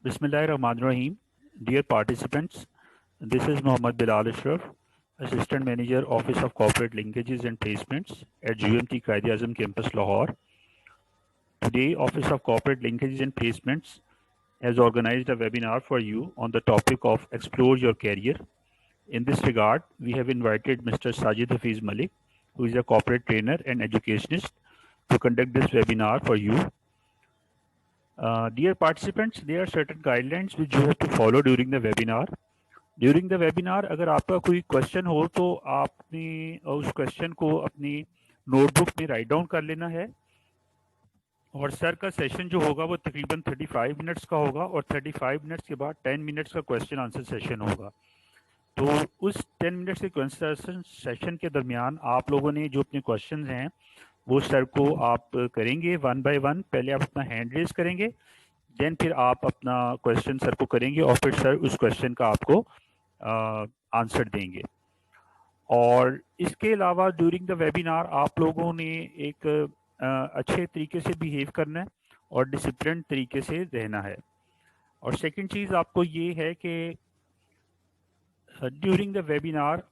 Bismillahirrahmanirrahim. Dear participants, this is Mohammad Bilal Ashraf, Assistant Manager, Office of Corporate Linkages and Placements at GMT Quaid-e-Azam Campus, Lahore. Today, Office of Corporate Linkages and Placements has organized a webinar for you on the topic of Explore Your Career. In this regard, we have invited Mr. Sajid Hafiz Malik, who is a corporate trainer and educationist, to conduct this webinar for you. Dear participants, there are certain guidelines which you have to follow during the webinar. During the webinar, अगर आपका कोई question हो तो आपने उस question को अपनी notebook में राइट डाउन कर लेना है और सर का सेशन जो होगा वो तकरीबन 35 मिनट्स का होगा और 35 मिनट्स के बाद 10 मिनट्स का क्वेश्चन आंसर सेशन होगा। तो उस 10 मिनट्स के क्वेश्चन सेशन के दरमियान आप लोगों ने जो अपने क्वेश्चंस हैं वो सर को आप करेंगे वन बाय वन। पहले आप अपना हैंड रेज करेंगे, देन फिर आप अपना क्वेश्चन सर को करेंगे और फिर सर उस क्वेश्चन का आपको आंसर देंगे। और इसके अलावा ड्यूरिंग द वेबिनार आप लोगों ने एक अच्छे तरीके से बिहेव करना है और डिसिप्लिन तरीके से रहना है। और सेकंड चीज़ आपको ये है कि ड्यूरिंग द वेबिनार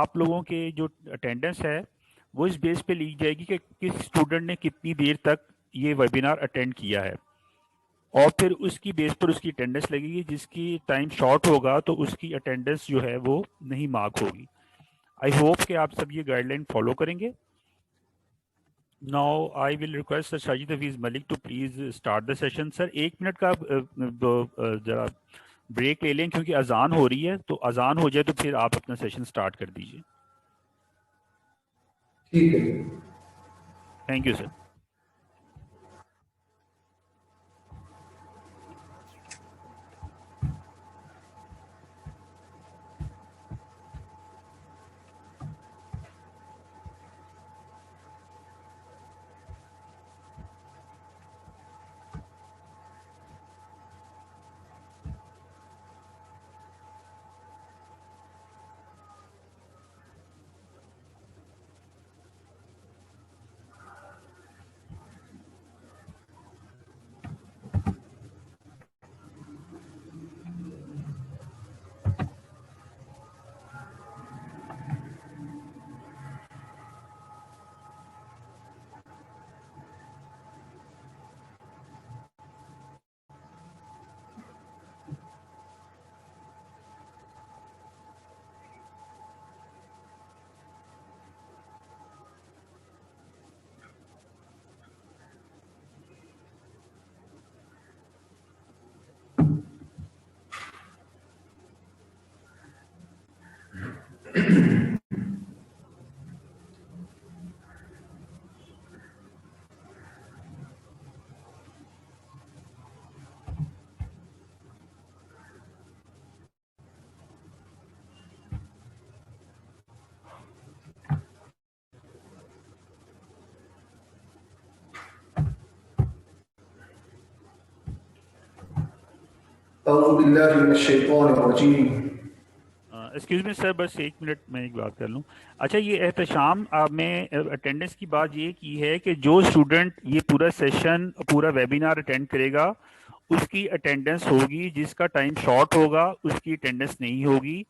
आप लोगों के जो अटेंडेंस है वो इस बेस पे ली जाएगी कि किस स्टूडेंट ने कितनी देर तक ये वेबिनार अटेंड किया है और फिर उसकी बेस पर उसकी अटेंडेंस लगेगी। जिसकी टाइम शॉर्ट होगा तो उसकी अटेंडेंस जो है वो नहीं मार्क होगी। आई होप कि आप सब ये गाइडलाइन फॉलो करेंगे। Now I will request sir Sajid Hafeez Malik to please start the session. Sir 1 minute का जरा ब्रेक ले लें क्योंकि अजान हो रही है, तो अजान हो जाए तो फिर आप अपना सेशन स्टार्ट कर दीजिए। ठीक है, thank you sir. Excuse me sir, बस 1 मिनट में एक बात कर लूँ। अच्छा, ये एहतशाम में अटेंडेंस की बात ये की है कि जो स्टूडेंट ये पूरा सेशन पूरा वेबिनार अटेंड करेगा उसकी अटेंडेंस होगी, जिसका टाइम शॉर्ट होगा उसकी अटेंडेंस नहीं होगी।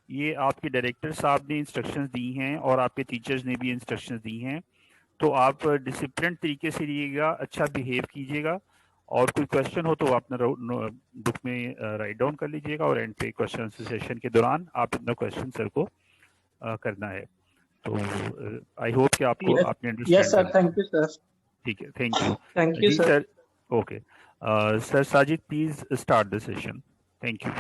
ये आपके डायरेक्टर साहब ने इंस्ट्रक्शंस दी हैं और आपके टीचर्स ने भी इंस्ट्रक्शंस दी हैं। तो आप डिसिप्लिन तरीके से रहिएगा, अच्छा बिहेव कीजिएगा और कोई क्वेश्चन हो तो आप अपना बुक में राइट डाउन कर लीजिएगा और एंड पे क्वेश्चन आंसर सेशन के दौरान आप अपना क्वेश्चन सर को करना है। तो आई होप कि आपको आपने understand. Yes sir, thank you sir. ठीक है, thank you. Thank you ji sir. Okay sir Sajid please start the session. Thank you.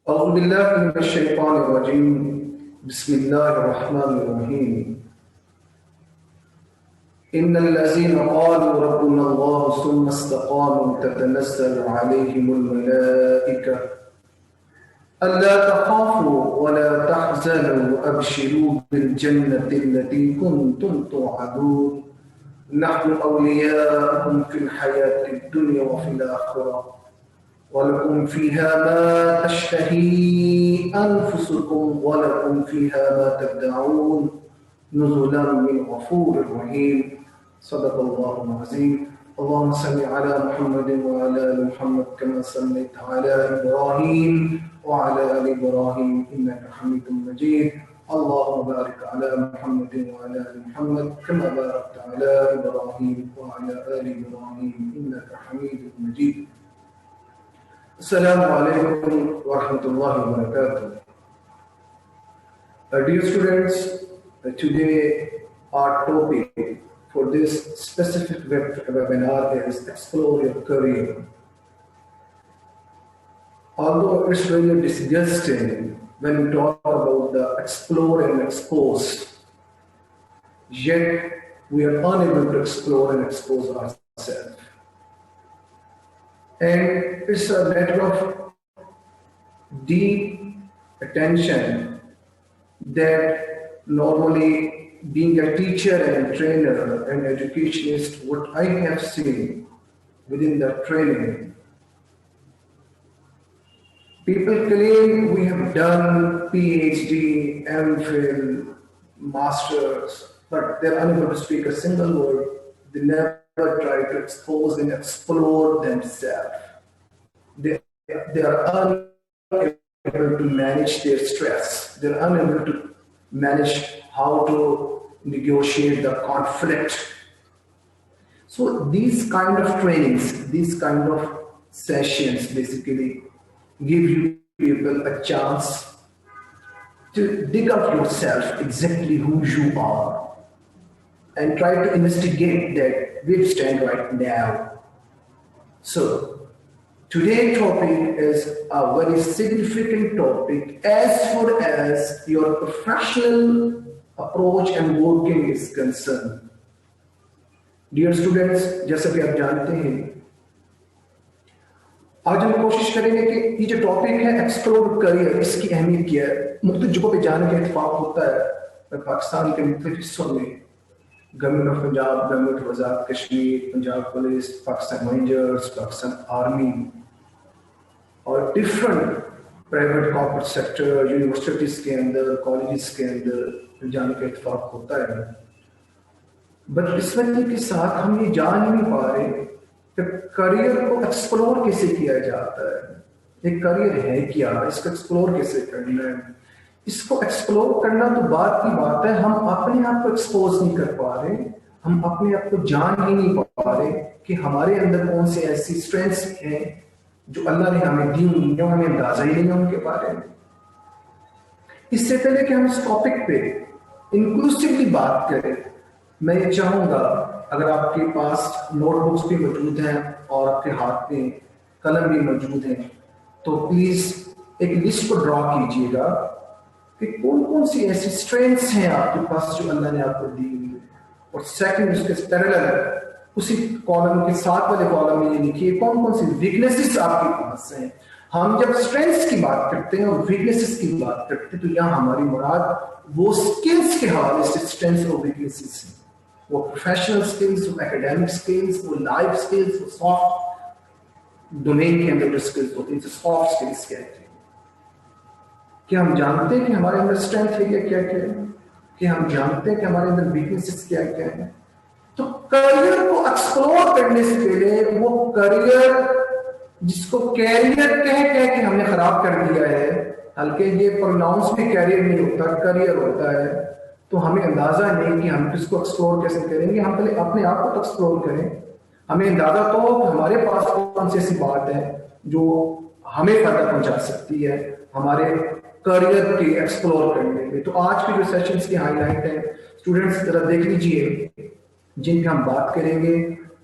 أعوذ بالله من الشيطان الرجيم بسم الله الرحمن الرحيم إن الذين قالوا ربنا الله ثم استقاموا تتنزل عليهم الملائكة ألا تخافوا ولا تحزنوا وأبشروا بالجنة التي كنتم توعدون نحن أولياؤكم في الحياة الدنيا وفي الآخرة ولكم فيها ما تشتهي أنفسكم ولكم فيها ما تدعون نزلا من غفور رحيم صدق الله العظيم اللهم صل على محمد وعلى آل محمد كما صليت على إبراهيم وعلى آل إبراهيم إنك حميد مجيد. اللهم بارك على محمد وعلى آل محمد كما باركت على إبراهيم وعلى آل إبراهيم إنك حميد مجيد. السلام عليكم ورحمة الله وبركاته. Dear students, today our topic for this specific webinar is Explore Your Career. Although it's really disgusting when we talk about the explore and expose, yet we are unable to explore and expose ourselves. And it's a matter of deep attention that normally being a teacher and trainer and educationist, what I have seen within the training, people claim we have done PhD, MPhil, Masters, but they're unable to speak a single word. They never try to expose and explore themselves. They are unable to manage their stress. They're unable to manage how to negotiate the conflict. So these kind of trainings, these kind of sessions basically give you people a chance to dig up yourself, exactly who you are, and try to investigate that where you stand right now. So today's topic is a very significant topic as far as your professional approach and working is concerned. Dear students, जैसा कि आप जानते हैं, आज हम कोशिश करेंगे कि ये जो टॉपिक है एक्सप्लोर करियर, इसकी अहमियत क्या है। मुख्तलिफ जगहों पे जाने का इत्तेफाक होता है पाकिस्तान के मुख्तलिफ हिस्सों में, गवर्नमेंट ऑफ पंजाब, गवर्नमेंट वजारत Kashmir, Punjab police, Pakistan rangers, Pakistan army और different private corporate sector, universities के अंदर, कॉलेजेस के अंदर जाने का इत्तेफाक होता है। बट इस वजह के साथ हम ये जान ही नहीं पा रहे कि करियर को एक्सप्लोर कैसे किया जाता है। एक करियर है क्या, इसको एक्सप्लोर कैसे करना है। इसको एक्सप्लोर करना तो बात की बात है, हम अपने आप को एक्सपोज नहीं कर पा रहे, हम अपने आप को जान ही नहीं पा रहे कि हमारे अंदर कौन से ऐसी स्ट्रेंथ्स हैं जो अल्लाह ने हमें दी हुई है, हमें अंदाजा ही नहीं है उनके बारे में। इससे पहले कि हम इस टॉपिक पे इंक्लूसिवली बात करें, मैं ये चाहूंगा अगर आपके पास नोटबुक्स भी मौजूद हैं और आपके हाथ में कलम भी मौजूद है, तो प्लीज एक लिस्ट को ड्रॉ कीजिएगा कि कौन कौन सी ऐसी स्ट्रेंथ्स हैं आपके पास जो अल्लाह ने आपको दी हुई है। और सेकंड उसके पैरेलल उसी कॉलम के साथ वाले कॉलम में ये लिखिए कौन कौन सी वीकनेसेस आपके पास हैं। हम जब स्ट्रेंथ्स की बात करते हैं और वीकनेसेस की बात करते हैं तो यहाँ हमारी मुराद वो स्किल्स के हवाले से स्ट्रेंथ्स और वीकनेसेस हैं, वो प्रोफेशनल स्किल्स, वो एकेडमिक स्किल्स, वो लाइफ स्किल्स, वो सॉफ्ट डोमेन के अंदर जो स्किल्स होती हैं, सॉफ्ट स्किल्स कहते हैं। क्या हम जानते हैं कि हमारे अंदर स्ट्रेंथ है क्या क्या है, कि हम जानते हैं कि हमारे अंदर वीकनेसेस क्या क्या है। तो करियर को एक्सप्लोर करने से पहले वो करियर जिसको कैरियर कह के हमने खराब कर दिया है, हल्के ये प्रोनाउंस भी कैरियर नहीं होता, करियर होता है, तो हमें अंदाजा नहीं कि हम किसको एक्सप्लोर कैसे करेंगे। हम पहले अपने आप को एक्सप्लोर करें, हमें अंदाजा तो हमारे पास कौन सी ऐसी बात है जो हमें फायदा पहुंचा सकती है हमारे करियर के एक्सप्लोर करने में। तो आज के जो सेशंस की हाईलाइट है स्टूडेंट्स जरा देख लीजिए, जिन पे हम बात करेंगे।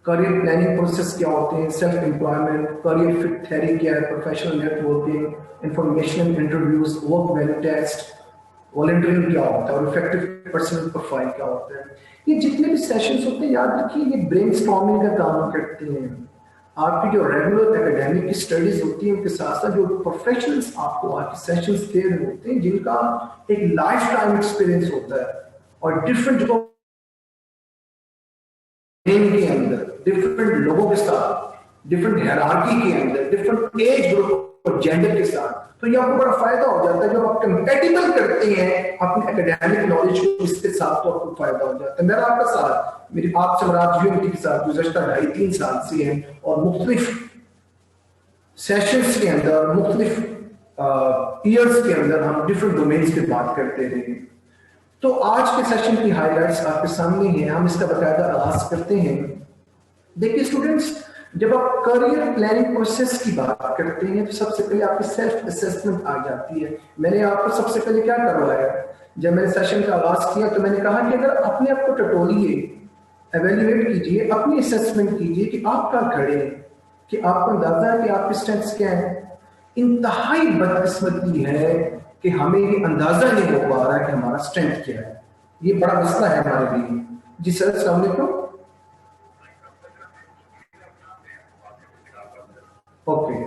करियर प्लानिंग प्रोसेस क्या होते हैं, self employment, career fit theory क्या है, professional networking, informational interviews, work value test, volunteering क्या होता है और इफेक्टिव पर्सनल प्रोफाइल क्या होता है। ये जितने भी सेशंस होते हैं याद रखिए ये ब्रेनस्टॉर्मिंग का काम करते हैं। आपकी जो रेगुलर एकेडमिक की स्टडीज होती है उनके साथ साथ जो प्रोफेशनल्स आपको आपके सेशंस दे रहे होते हैं जिनका एक लाइफ टाइम एक्सपीरियंस होता है और डिफरेंट जगहों के अंदर डिफरेंट लोगों के साथ, डिफरेंट हायरार्की के अंदर, डिफरेंट एज ग्रुप और जेंडर के साथ تو یہ آپ کو بڑا فائدہ ہو جاتا ہے. جب آپ کمپیٹیبل کرتے ہیں اپنے اکیڈیمک نالج کو اس کے ساتھ تو آپ کو فائدہ ہو جاتا ہے. میرا آپ کا ساتھ میری آپ سے مراد یونٹی کے ساتھ گزشتہ 2.5-3 سال سے ہیں اور مختلف سیشنز کے اندر مختلف ایئرز کے اندر ہم ڈفرنٹ ڈومینز پہ بات کرتے رہے. تو آج کے سیشن کی ہائی لائٹس آپ کے سامنے ہیں. ہم اس کا باقاعدہ آغاز کرتے ہیں. دیکھیے اسٹوڈنٹس، جب آپ کریئر پلاننگ پروسیس کی بات کرتے ہیں تو سب سے پہلے آپ کی سیلف اسیسمنٹ آ جاتی ہے. میں نے آپ کو سب سے پہلے کیا کروایا؟ جب میں نے سیشن کا آغاز کیا تو میں نے کہا کہ اگر اپنے آپ کو ٹٹولیے، ایویلیویٹ کیجیے، اپنی اسیسمنٹ کیجیے کہ آپ کہاں کھڑے ہیں، کہ آپ کو اندازہ ہے کہ آپ کی اسٹرینتھس کیا ہیں. انتہائی بدقسمتی ہے کہ ہمیں یہ اندازہ نہیں ہو پا رہا ہے کہ ہمارا اسٹرینتھ کیا ہے. یہ بڑا مسئلہ ہے ہمارے لیے. جی سر، السلام علیکم. اوکے.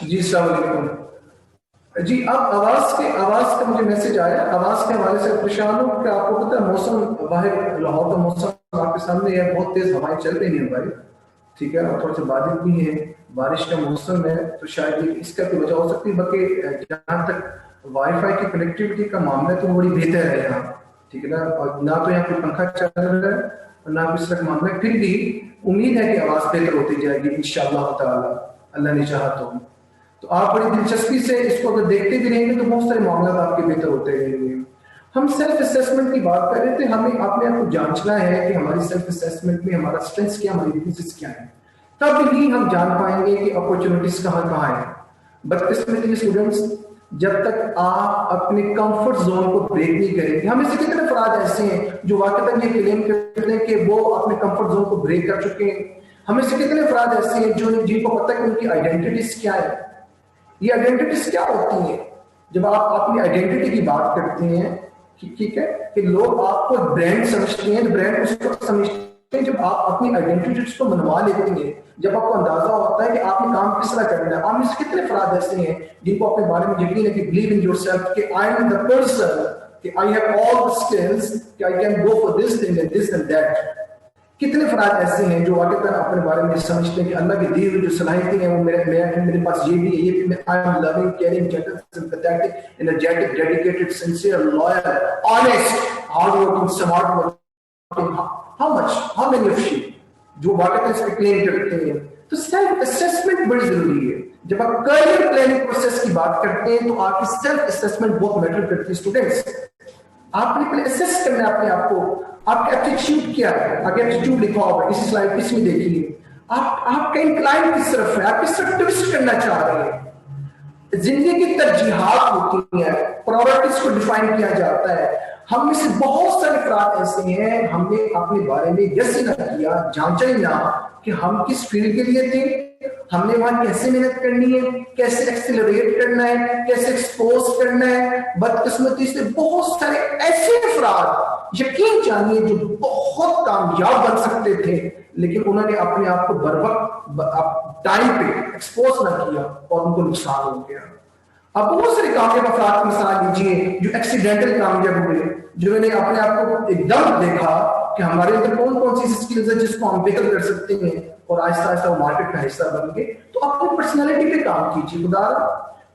جی السلام علیکم. جی اب آواز کا مجھے میسج آیا. آواز کے حوالے سے پریشان ہوں کہ آپ کو پتہ ہے موسم باہر لاہور کا موسم آپ کے سامنے ہے، بہت تیز ہوائیں چل رہی ہیں بھائی، ٹھیک ہے، اور تھوڑے سے بادل بھی ہیں، بارش کا موسم ہے، تو شاید یہ اس کا کوئی وجہ ہو سکتی ہے. بلکہ جہاں تک وائی فائی کی کنیکٹیوٹی کا معاملہ تو بڑی بہتر ہے یہاں، ٹھیک ہے نا، اور نہ تو یہاں کوئی پنکھا چل رہا ہے اور نہ کوئی اس طرح کا معاملہ ہے. پھر بھی امید ہے کہ آواز بہتر ہوتی جائے گی انشاءاللہ تعالی، اللہ نے چاہا تو. تو آپ بڑی دلچسپی سے اس کو اگر دیکھتے بھی رہیں گے تو بہت سارے معاملات آپ کے بہتر ہوتے رہیں گے. ہم سیلف اسیسمنٹ کی بات کر رہے تھے. ہمیں اپنے آپ کو جانچنا ہے کہ ہماری سیلف اسیسمنٹ میں ہمارا اسٹرینتھس کیا، ہماری ویکنیسز کیا ہیں. تب ہی ہم جان پائیں گے کہ اپرچونیٹیز کہاں کہاں ہیں. بدقسمتی اسٹوڈنٹس، جب تک آپ اپنے کمفرٹ زون کو بریک نہیں کریں گے. ہمیں سے کتنے افراد ایسے ہیں جو واقعتاً یہ کلیم کرتے ہیں کہ وہ اپنے کمفرٹ زون کو بریک کر چکے ہیں؟ ہمیں سے کتنے افراد ایسے ہیں جن کو پتہ ہے کہ ان کی آئیڈینٹیٹیز کیا ہے؟ یہ آئیڈینٹیٹیز کیا ہوتی ہیں؟ جب آپ اپنی آئیڈینٹی کی بات کرتے ہیں، ٹھیک ہے، کہ لوگ آپ کو برانڈ سمجھتے ہیں، برانڈ اس کو سمجھتے ہیں جب آپ اپنی آئیڈینٹیٹیز کو منوا لیتے ہیں، جب آپ کو اندازہ ہوتا ہے کہ آپ نے کام کس طرح کرنا ہے. آپ میں سے کتنے افراد ایسے ہیں جن کو اپنے بارے میں یقین ہے کہ بلیو ان یور سیلف، کہ آئی ایم دا پرسن، کہ I have all the skills, کہ I can go for this thing and this and that. کتنے افراد ایسے ہیں جو واقعتاً اپنے بارے میں سمجھتے ہیں کہ اللہ کی دی ہوئی جو صلاحیتیں ہیں وہ میرے پاس یہ بھی ہے، یہ بھی I am loving, caring, gentle, sympathetic, energetic, dedicated, sincere, loyal, honest, hardworking, smart working. How many of you جو واقعتاً اس پہ کلیم کرتے ہیں؟ تو سیلف اسیسمنٹ بڑی ضروری ہے. جب آپ کریئر پلاننگ پروسیس کی بات کرتے ہیں تو آپ کی سیلف اسیسمنٹ بہت میٹر کرتی ہے. اسٹوڈنٹس، آپ نے پہلے اسیس کرنا ہے اپنے آپ کو. آپ کا ایپٹیٹیوڈ کیا ہے؟ اگر ایپٹیٹیوڈ لکھا ہوگا اسی سلائڈ اس میں دیکھیے. آپ کا انکلائن کس طرف ہے؟ آپ کس طرف ٹوسٹ کرنا چاہ رہے ہیں؟ زندگی کی ترجیحات ہوتی ہیں، پرائورٹیز کو ڈیفائن کیا جاتا ہے. ہم میں سے بہت سارے افراد ایسے ہیں ہم نے اپنے بارے میں یس نہ کیا، جانچا ہی نہ کہ ہم کس فیلڈ کے لیے تھے، ہم نے وہاں کیسے محنت کرنی ہے، کیسے ایکسیلریٹ کرنا ہے، کیسے ایکسپوز کرنا ہے. بدقسمتی سے بہت سارے ایسے افراد یقین جانیے جو بہت کامیاب بن سکتے تھے لیکن انہوں نے اپنے آپ کو بر وقت ٹائم پہ ایکسپوز نہ کیا اور ان کو نقصان ہو گیا. اب بہت سارے کامیاب افراد کی مثال لیجیے جو ایکسیڈنٹل کامیاب ہوئے، جنہوں نے اپنے آپ کو ایک دم دیکھا کہ ہمارے اندر کون کون سی اسکلز ہیں جس کو ہم بہتر کر سکتے ہیں اور آہستہ آہستہ وہ مارکیٹ کا حصہ بن گئے. تو اپنی پرسنالٹی پہ کام کیجیے. خدا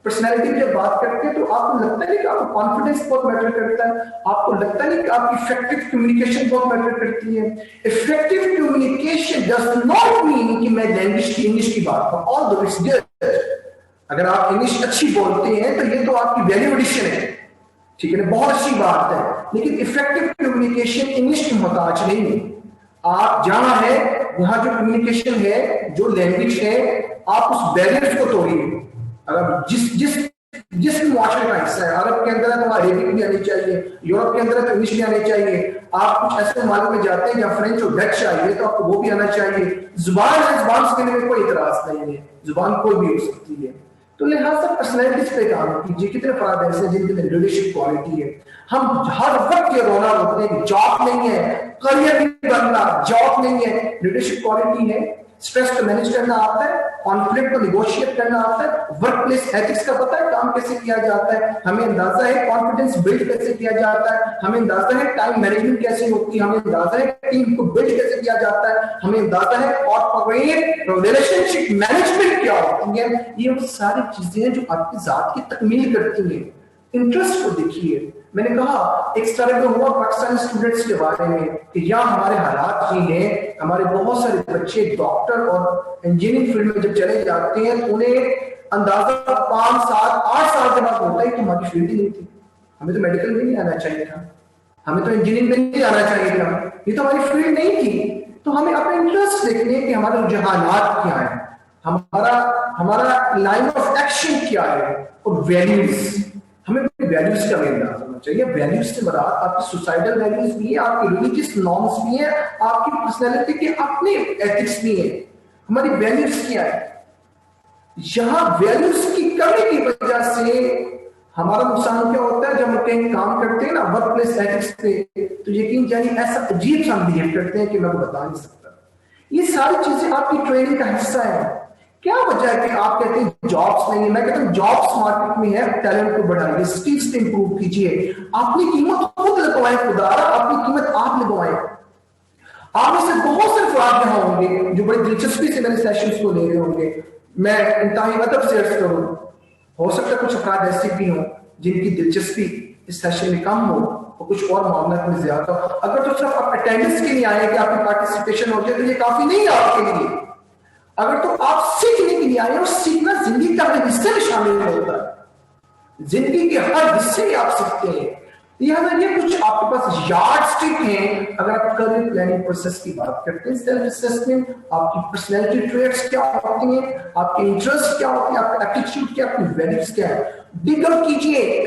پرسنالٹی پہ جب بات کرتے ہیں تو آپ کو لگتا نہیں کہ آپ کو کانفیڈنس بہت میٹر کرتا ہے؟ آپ کو لگتا نہیں کہ آپ کی افیکٹو کمیونیکیشن بہت میٹر کرتی ہے؟ Effective communication does not mean کہ میں لینگویج کی انگلش کی بات کروں. آل دو اٹس گڈ. اگر آپ انگلش اچھی بولتے ہیں تو یہ تو آپ کی ویلیو ایڈیشن ہے، ٹھیک ہے نا، بہت اچھی بات ہے. لیکن افیکٹو کمیونیکیشن انگلش کی محتاج نہیں ہے. آپ جہاں ہے وہاں جو کمیونیکیشن ہے، جو لینگویج ہے، آپ اس بیریئرز کو توڑیے. اگر جس जिस भी मुआशरे का हिस्सा है, अरब के अंदर है तो अरेबिक भी आनी चाहिए, यूरोप के अंदर है तो इंग्लिश भी आनी चाहिए, आप कुछ ऐसे मुल्क में जाते हैं जहाँ फ्रेंच और डच चाहिए तो आपको वो भी आना चाहिए। जुबान है, जुबान के लिए कोई इतराज नहीं है, जुबान कोई भी हो सकती है। तो लिहाजा पर्सनैलिटीज पे काम कीजिए। कितने फराद ऐसे हैं जिनके अंदर लीडरशिप क्वालिटी है। हम हर वक्त ये रोना होते हैं कि जॉब नहीं है, करियर नहीं बनना, जॉब नहीं है, लीडरशिप क्वालिटी है, स्ट्रेस को मैनेज करना आता है, कॉन्फ्लिक्ट को निगोशिएट करना आता है, वर्क प्लेस एथिक्स का पता है काम कैसे किया जाता है, हमें अंदाजा है कॉन्फिडेंस बिल्ड कैसे किया जाता है, हमें अंदाजा है टाइम मैनेजमेंट कैसे होती है, हमें अंदाजा है टीम को बिल्ड कैसे किया जाता है, हमें अंदाजा है कॉर्पोरेट रिलेशनशिप मैनेजमेंट क्या होती है। ये सारी चीजें जो आपकी जात की तकमील करती हैं। इंटरेस्ट को देखिए। मैंने कहा एक सर्वे हुआ पाकिस्तानी स्टूडेंट्स के बारे में कि यहाँ हमारे हालात ये हैं, हमारे बहुत सारे बच्चे डॉक्टर और इंजीनियरिंग फील्ड में जब चले जाते हैं तो उन्हें अंदाजा 5 साल 8 साल के बाद होता है कि हमारी फील्ड ही नहीं थी, हमें तो मेडिकल में नहीं आना चाहिए था, हमें तो इंजीनियरिंग में नहीं आना चाहिए था, ये तो हमारी फील्ड नहीं थी। तो हमें अपने इंटरेस्ट देखने कि हमारे रुझानात क्या है, हमारा लाइन ऑफ एक्शन क्या है, और वैल्यूज, हमें वैल्यूज का अंदाज होना चाहिए। वैल्यूज से मुराद आपकी सोसाइटल वैल्यूज भी है, आपकी रिलीजियस नॉर्म्स भी है, आपकी पर्सनैलिटी के अपने एथिक्स भी है। हमारी वैल्यूज क्या है? यहां वैल्यूज की कमी की वजह से हमारा नुकसान क्या होता है। जब हम कहीं काम करते हैं ना वर्क प्लेस एथिक्स पे, तो यकीन जानिए ऐसा अजीब सा हम बिहेव करते हैं कि मैं बता नहीं सकता। ये सारी चीजें आपकी ट्रेनिंग का हिस्सा है। क्या वजह है कि आप कहते हैं जॉब्स नहीं है? मैं कहता हूं जॉब्स मार्केट में है, टैलेंट को बढ़ाइए, स्किल्स पे इंप्रूव कीजिए, अपनी कीमत खुद लगवाएं, खुदारा अपनी कीमत आप लगवाएं। आप में से बहुत से अफराद यहाँ होंगे जो बड़ी दिलचस्पी से मेरे सेशंस को ले रहे होंगे, मैं इंतहाई अदब से अर्ज करूं, हो सकता है कुछ अफराद ऐसे भी हों जिनकी दिलचस्पी इस सेशन में कम हो और कुछ और मामला में ज्यादा। अगर तो सिर्फ आप अटेंडेंस के लिए आए कि आपकी पार्टिसिपेशन हो जाए तो ये काफी नहीं है आपके लिए। अगर तो आप सीखने के लिए आए, और सीखना जिंदगी का हर हिस्से में शामिल होता है, जिंदगी के हर हिस्से में आप सीखते हैं। लिहाजा ये कुछ आपके पास यार्ड स्टिक हैं अगर आप करियर प्लानिंग प्रोसेस की बात करते हैं। सेल्फ असेसमेंट, आपकी पर्सनैलिटी ट्रेट्स क्या होती हैं, आपके इंटरेस्ट क्या होते हैं, आपका एटीट्यूड क्या, आपकी वैल्यूज क्या है। डिग अप कीजिए,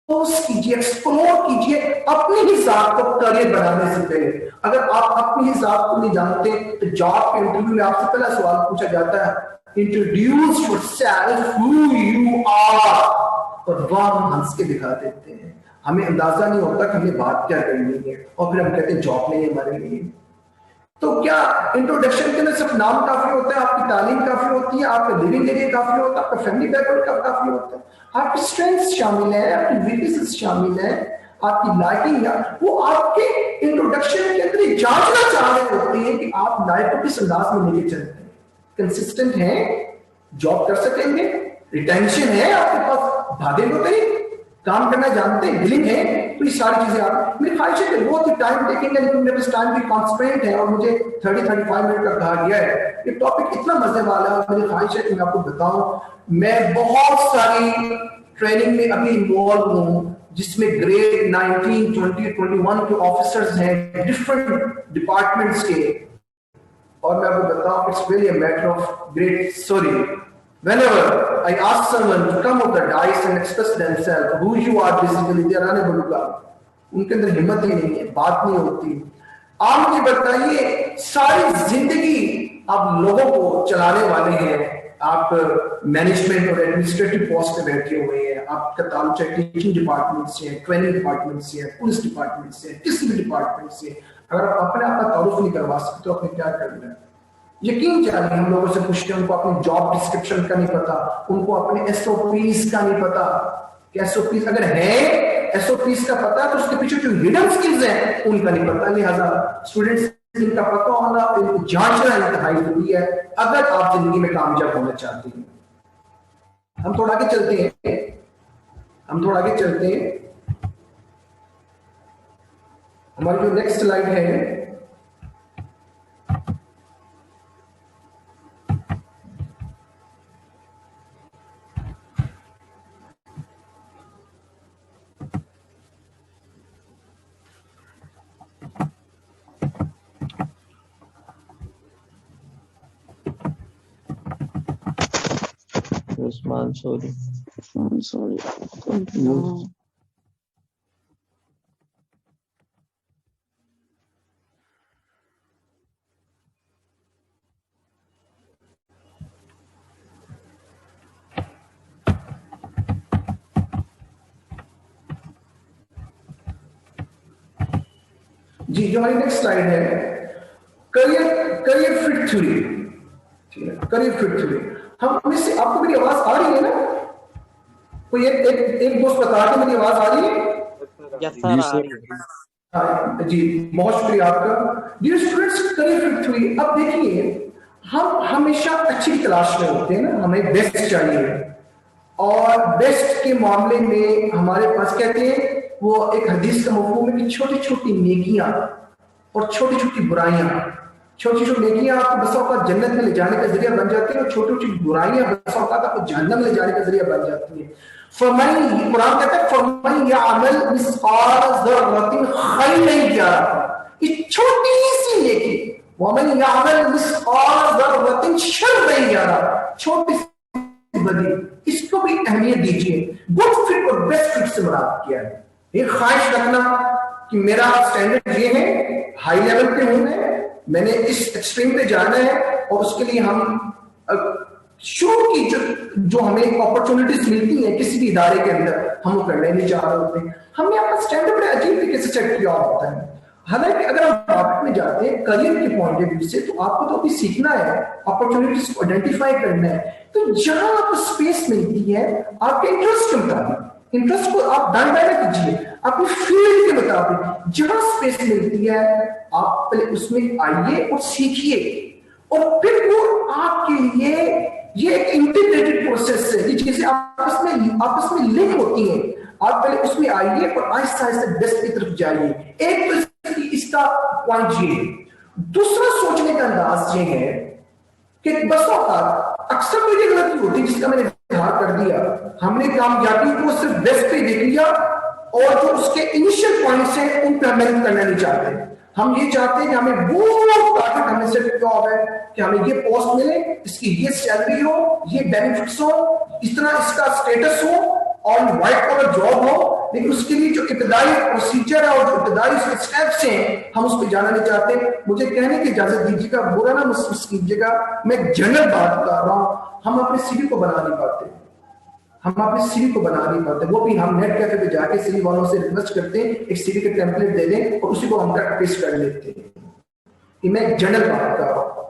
कीजिए, एक्सप्लोर कीजिए अपने हिसाब को करियर बनाने से पहले। अगर आप अपने हिसाब को नहीं जानते तो जॉब के इंटरव्यू में आपसे पहला सवाल पूछा जाता है introduce yourself who you are, और वह हम हंस के दिखा देते हैं। हमें अंदाजा नहीं होता कि हमें बात क्या करनी है, और फिर हम कहते हैं जॉब नहीं है हमारे लिए। तो क्या इंट्रोडक्शन के अंदर सिर्फ नाम काफी होता है, आपकी तालीम काफी होती है, आपका लिविंग एरिया काफी होता है, आपका फैमिली बैकग्राउंड काफी होता है, आपकी स्ट्रेंथ्स शामिल है, आपकी वीकनेसेस शामिल है, आपकी लाइकिंग है, वो आपके इंट्रोडक्शन के अंदर जांचना चाह रहे होते हैं कि आप लाइफ को किस अंदाज में लेके चलते हैं, कंसिस्टेंट हैं, जॉब कर सकेंगे, रिटेंशन है आपके पास, भागेंगे तो नहीं, काम करना जानते हैं, विलिंग है। तो ये सारी चीजें आप, मेरी ख्वाहिश है कि बहुत ही टाइम टेकिंग है, लेकिन मेरे पास टाइम भी कॉन्स्टेंट है और मुझे 30-35 मिनट का कहा गया है। ये टॉपिक इतना मजे वाला है और मेरी ख्वाहिश है कि मैं आपको बताऊं, मैं बहुत सारी ट्रेनिंग में अभी इन्वॉल्व हूं जिसमें ग्रेड 19, 20, 21 के ऑफिसर्स हैं डिफरेंट डिपार्टमेंट्स के, और मैं आपको बताऊं it's really a matter of great sorry. Whenever I ask someone to come up the dais and express themselves, who you are basically, they are unable to come. उनके अंदर हिम्मत ही नहीं है, बात नहीं होती। आप मुझे बताइए, सारी जिंदगी आप लोगों को चलाने वाले हैं, आप मैनेजमेंट और एडमिनिस्ट्रेटिव पोस्ट पे बैठे हुए हैं, आपका ताल्लुक चाहे टीचिंग डिपार्टमेंट से है, ट्रेनिंग डिपार्टमेंट से है, पुलिस डिपार्टमेंट से है, किसी भी डिपार्टमेंट से, अगर आप अपने आप का ताल्लुक नहीं करवा सकते तो आपने क्या करना है? यकीन जानिए हम लोगों से पूछते हैं, उनको अपनी जॉब डिस्क्रिप्शन का नहीं पता, उनको अपने एसओपीज का नहीं पता कि एसओपीज अगर है, एसओपीज का पता तो उसके पीछे जो हिडन स्किल्स हैं उनका नहीं पता। लिहाजा स्टूडेंट्स इनका पता होना, इनको जांचना इंतहाई जरूरी है अगर आप जिंदगी में कामयाब होना चाहते हैं। हम थोड़ा आगे चलते हैं, हमारी जो नेक्स्ट स्लाइड है, Usman, sorry. sorry. जी, जो हमारी नेक्स्ट स्लाइड है, करियर फिट थ्योरी, ठीक है, करियर फिट थ्योरी। हम में से आपको मेरी आवाज आ रही है ना? कोई एक दोस्त बता के मेरी आवाज आ रही है? जी, बहुत शुक्रिया आपका। Dear students, career fit theory. अब देखिए, हम हमेशा अच्छी की तलाश में होते हैं ना, हमें बेस्ट चाहिए, और बेस्ट के मामले में हमारे पास कहते हैं वो एक हदीस का मफ़हूम है कि छोटी छोटी नेकियां और छोटी छोटी बुराइयां, छोटी छोटी नेकियां आपको बसा औकात जन्नत में ले जाने का जरिया बन जाती है, और छोटी छोटी बुराइयां बसा औकात आपको जहन्नम में ले जाने का जरिया बन जाती है। फरमाई, कुरान कहता है फरमाई यामल मिस्काल ज़र्रतिन खैरन यरा, इस छोटी सी नेकी, वमन यामल मिस्काल ज़र्रतिन शर्रन यरा, छोटी सी बदी, इसको भी अहमियत दीजिए। गुड फिट और बेस्ट फिट से मुराद किया है। ये ख्वाहिश रखना कि मेरा स्टैंडर्ड ये है, हाई लेवल पे हूं मैंने इस एक्सट्रीम पे जाना है, और उसके लिए हम शुरू की जो हमें अपॉर्चुनिटीज मिलती हैं किसी भी इदारे के अंदर, हम वो करने नहीं चाह रहे होते। हमने अपना स्टैंडर्ड बड़े अजीब तरीके से सेट किया होता है। हालांकि अगर हम मार्केट में जाते हैं करियर के पॉइंट ऑफ व्यू से, तो आपको तो अभी सीखना है, अपॉर्चुनिटीज को आइडेंटिफाई करना है। तो जहां आपको स्पेस मिलती है आपके इंटरेस्ट के मुताबिक, इंटरेस्ट को आप दान दायरा कीजिए अपनी फील्ड के मुताबिक, जहां स्पेस मिलती है आप पहले उसमें आइए और सीखिए, और फिर वो आपके लिए ये एक इंटीग्रेटेड प्रोसेस है। ये चीजें आपस में लिंक होती हैं। आप पहले उसमें आइए और आहिस्ता आहिस्ता बेस्ट की तरफ जाइए। एक तो इसका पॉइंट ये है। दूसरा सोचने का अंदाज ये है कि बस अक्सर तो ये गलती होती है जिसका मैंने इजहार कर दिया, हमने कामयाबी को सिर्फ बेस्ट पे देख लिया, और जो उसके इनिशियल पॉइंट्स हैं उन पर मेहनत करना नहीं चाहते। हम ये चाहते हैं कि हमें वो टारगेट हमें सेट किया हुआ है कि हमें ये पोस्ट मिले, इसकी ये सैलरी हो, ये बेनिफिट्स हो, इतना इसका स्टेटस हो, और व्हाइट कॉलर जॉब हो। लेकिन उसके लिए जो इब्तदाई प्रोसीजर है और जो इब्तदाई स्टेप्स हैं, हम उस पर जाना नहीं चाहते। मुझे कहने की इजाजत दीजिएगा, बुरा ना महसूस कीजिएगा, मैं जनरल बात कर रहा हूं। हम अपने सीवी को बना नहीं पाते, वो भी हम नेट कैफे पे जाके सीवी वालों से रिक्वेस्ट करते हैं एक सीवी के टेम्पलेट दे दें, और उसी को हम कट पेस्ट कर लेते हैं। कि मैं जनरल बात कर रहा हूं।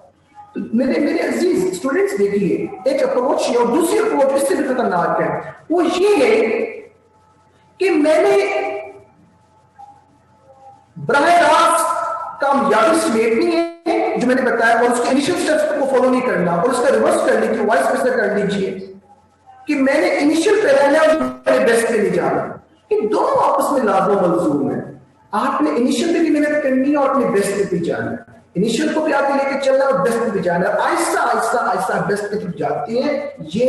तो मेरे अजीज स्टूडेंट्स, देखिए, एक अप्रोच है और दूसरी अप्रोच इससे भी खतरनाक है। वो ये है कि मैंने बराह रास्त कामयाबी समेटनी है जो मैंने बताया, और उसके इनिशियल स्टेप्स को फॉलो नहीं करना, और उसका रिवर्स कर लीजिए, वाइस वर्सा कर लीजिए कि मैंने इनिशियल पे रहना और मैंने बेस्ट पे नहीं जाना। इन दोनों आपस में लाज़िम मलज़ूम है। आपने इनिशियल पे भी मेहनत करनी है और अपने बेस्ट पे भी जाना है। इनिशियल को भी आगे लेके चलना और बेस्ट पे भी जाना है। आहिस्ता आहिस्ता आहिस्ता बेस्ट पे जब जाती है, ये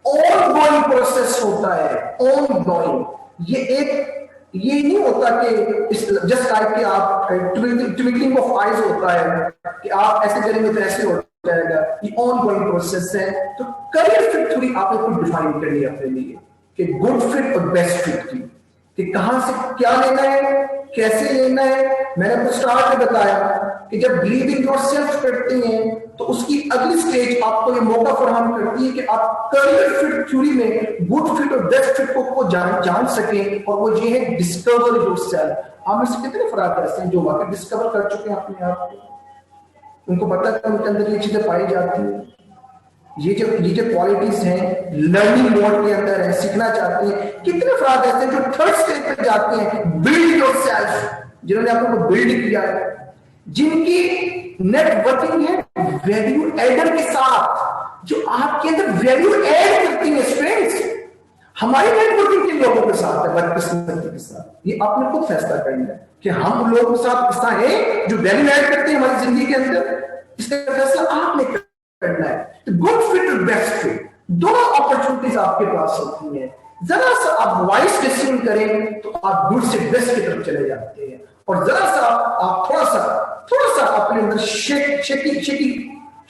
ऑन गोइंग प्रोसेस होता है, ऑन गोइंग। ये नहीं होता कि जस्ट लाइक कि आप ट्विंकलिंग ऑफ आईज होता है कि आप ऐसे करेंगे तो ऐसे हो जाएगा। ये ऑन गोइंग प्रोसेस है। तो करियर फिट थ्योरी आपने खुद डिफाइन करनी है अपने लिए कि गुड फिट और बेस्ट फिट की, कि कहां से क्या लेना है, कैसे लेना है। मैंने आपको स्टार्ट में बताया कि जब बिलीव इन योरसेल्फ करते हैं तो उसकी अगली स्टेज आपको ये मौका फराहम करती है कि आप करियर फिट थ्योरी में गुड फिट और बेस्ट फिट को जान सकें, और वो ये है डिस्कवर योरसेल्फ। आप में से कितने अफराद ऐसे हैं जो वाकई डिस्कवर कर चुके हैं अपने आप को, उनको पता है उनके अंदर ये चीजें पाई जाती हैं, ये जो क्वालिटीज हैं, लर्निंग मोड के अंदर है, सीखना चाहते हैं। कितने अफराद ऐसे हैं जो थर्ड स्टेज पे जाते हैं, बिल्ड योरसेल्फ, जिन्होंने अपने को बिल्ड किया है, जिनकी नेटवर्किंग है वैल्यू एडर के साथ, जो आपके अंदर वैल्यू ऐड करती है। फ्रेंड्स, हमारी नेटवर्किंग के लोगों के साथ है, बदकिस्मती के साथ। ये आपने खुद फैसला करना है कि हम लोगों के साथ किस्सा है जो वैल्यू ऐड करते हैं हमारी जिंदगी के अंदर। इसका फैसला आपने करना है। तो गुड फिट और बेस्ट फिट दोनों अपॉर्चुनिटीज आपके पास होती हैं। जरा सा आप वाइस डिसीजन करें तो आप गुड से बेस्ट की तरफ चले जाते हैं, और जरा सा आप थोड़ा सा अपने अंदर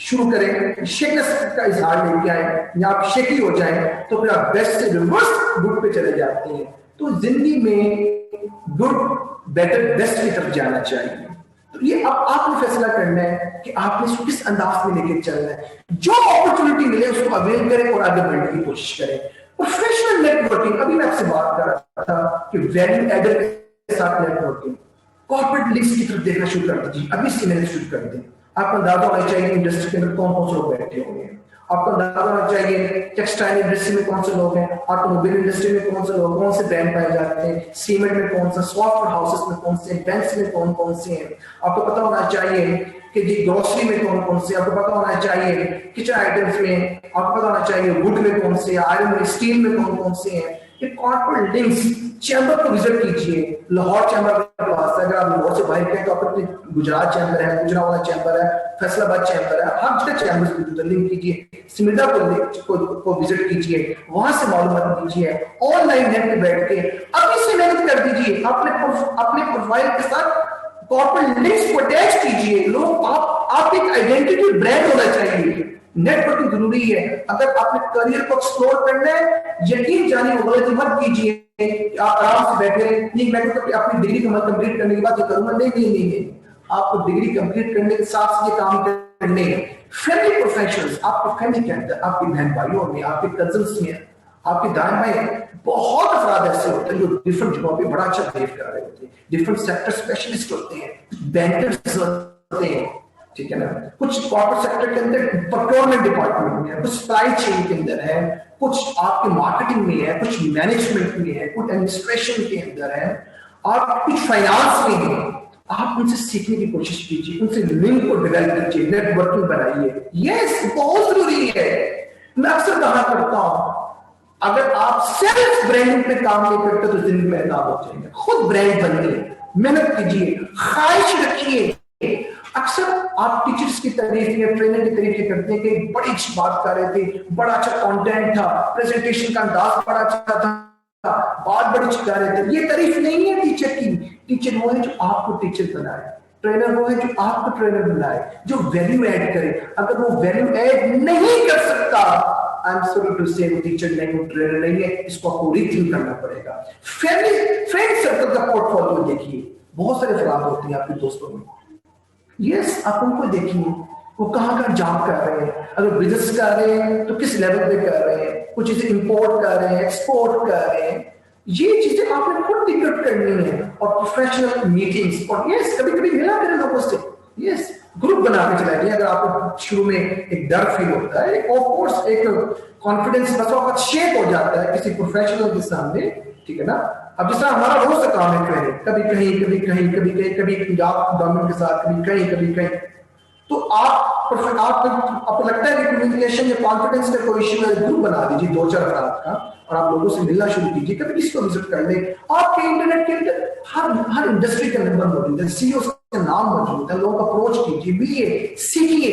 शुरू करें, शेकनेस का इजहार लेके आए या आप शेकी हो जाएं तो फिर आप बेस्ट से रिवर्स गुड पे चले जाते हैं। तो जिंदगी में गुड बेटर बेस्ट की तरफ जाना चाहिए। तो ये अब आपने फैसला करना है कि आपने इसको किस अंदाज में लेके चलना है। जो अपॉर्चुनिटी मिले उसको अवेल करें और आगे बढ़ने की कोशिश करें। प्रोफेशनल नेटवर्किंग, अभी मैं आपसे बात कर रहा था कि वैल्यू एडेड के साथ नेटवर्किंग, कॉर्पोरेट लिंक्स की तरफ देखना शुरू कर दीजिए, अभी से मैंने शुरू कर दें। आपको अंदाजा होना चाहिए इंडस्ट्री के अंदर कौन कौन से लोग बैठे होंगे, आपको अंदाजा होना चाहिए टेक्सटाइल इंडस्ट्री में कौन से लोग हैं, ऑटोमोबाइल इंडस्ट्री में कौन से लोग, कौन से ब्रांड पाए जाते हैं, सीमेंट में कौन सा, सॉफ्टवेयर हाउसेस में कौन से, बैंक्स में कौन कौन से हैं। आपको पता होना चाहिए कि जी ग्रोसरी में कौन कौन से, आपको पता होना चाहिए किचन आइटम्स में, आपको पता होना चाहिए वुड में कौन से, आयरन में, स्टील में कौन कौन से हैं। ये कॉर्पोरेट लिंक्स चैम्बर को विजिट कीजिए। लाहौर चैम्बर के पास, अगर आप लाहौर से बाहर गए तो आप अपने गुजरात चैम्बर है, गुजरावाला चैम्बर है, फैसलाबाद चैम्बर है, हर जगह चैम्बर्स में लिंक कीजिए। सिमिदा को विजिट कीजिए, वहां से मालूमात लीजिए। ऑनलाइन नेट पे बैठ के अभी से मेहनत कर दीजिए, अपने प्रोफाइल के साथ कॉर्पोरेट लिंक्स को अटैच कीजिए। लोग आप एक आइडेंटिटी ब्रांड होना चाहिए। नेटवर्किंग जरूरी है। अगर आपने करियर को एक्सप्लोर करना है, यकीन जानिए गलती मत कीजिए। आप आराम से बैठे नहीं, मैं तो अपनी डिग्री कंप्लीट करने के बाद ये करूंगा, नहीं। आपको डिग्री कंप्लीट करने के साथ ये काम करने हैं। फैमिली प्रोफेशनल्स, आपके फैमिली के अंदर, आपके बहन भाइयों में, आपके कजन्स में, आपके दाएं बाएं बहुत अफराद ऐसे होते हैं जो डिफरेंट जगहों पे बड़ा अच्छा बिहेव कर रहे होते हैं। डिफरेंट सेक्टर स्पेशलिस्ट होते हैं, बैंकर्स होते हैं, ठीक है ना। कुछ कॉर्पोरेट सेक्टर के अंदर प्रोक्योरमेंट डिपार्टमेंट में है, कुछ सप्लाई चेन के अंदर है, कुछ आपके मार्केटिंग में है, कुछ मैनेजमेंट में है, कुछ एडमिनिस्ट्रेशन के अंदर है, और कुछ फाइनेंस में है। आप उनसे सीखने की कोशिश कीजिए, उनसे लिंक को डेवलप कीजिए, नेटवर्किंग बनाइए। यस, बहुत जरूरी है। मैं अक्सर कहा करता हूं, अगर आप सेल्फ ब्रांडिंग पे काम नहीं करते तो जिंदगी में नाकाम हो जाएंगे। खुद ब्रांड बनिए, मेहनत कीजिए, ख्वाहिश रखिए। अक्सर आप टीचर्स की तारीफ या ट्रेनर की तारीफ करते हैं कि बड़ी अच्छी बात कर रहे थे, बड़ा अच्छा कंटेंट था, प्रेजेंटेशन का अंदाज बड़ा अच्छा था, बात बड़ी अच्छी कर रहे थे। ये तारीफ नहीं है टीचर की। टीचर वो है जो आपको टीचर बनाए, ट्रेनर वो है जो आपको ट्रेनर बनाए, जो वैल्यू ऐड करे। अगर वो वैल्यू ऐड नहीं कर सकता, आई एम सॉरी टू से, वो टीचर नहीं, वो ट्रेनर नहीं है। इसको आपको रीथिंक करना पड़ेगा। फैमिली फ्रेंड सर्कल का पोर्टफोलियो देखिए, बहुत सारे अफराद होते हैं आपके दोस्तों में। यस, आप उनको देखिए, वो कहाँ जॉब कर रहे हैं, अगर बिजनेस कर रहे हैं तो किस लेवल पे कर रहे हैं, कुछ चीजें इंपोर्ट कर रहे हैं, एक्सपोर्ट कर रहे हैं। ये चीजें आपने खुद डिक्टेट करनी है। और प्रोफेशनल मीटिंग्स, और यस कभी कभी मिला करें लोगों से, यस ग्रुप बना के चलाइए। अगर आपको शुरू में एक डर फील होता है, ऑफ कोर्स एक कॉन्फिडेंस बस वक्त शेक हो जाता है किसी प्रोफेशनल के सामने, ठीक है ना। अब जिस तरह हमारा रोज का काम है ट्रेनिंग, कभी कहीं कभी कहीं कभी कहीं कभी पंजाब गवर्नमेंट के साथ, कभी कहीं तो आपको लगता है कि कम्युनिकेशन या कॉन्फिडेंस का कोई इश्यू है, ग्रुप बना दीजिए 2-4 अफराद का और आप लोगों से मिलना शुरू कीजिए। कभी किसी को विजिट कर ले। आपके इंटरनेट के अंदर हर इंडस्ट्री का नंबर मौजूद है, सीईओ का नाम मौजूद है। लोगों को अप्रोच कीजिए, मिलिए, सीखिए,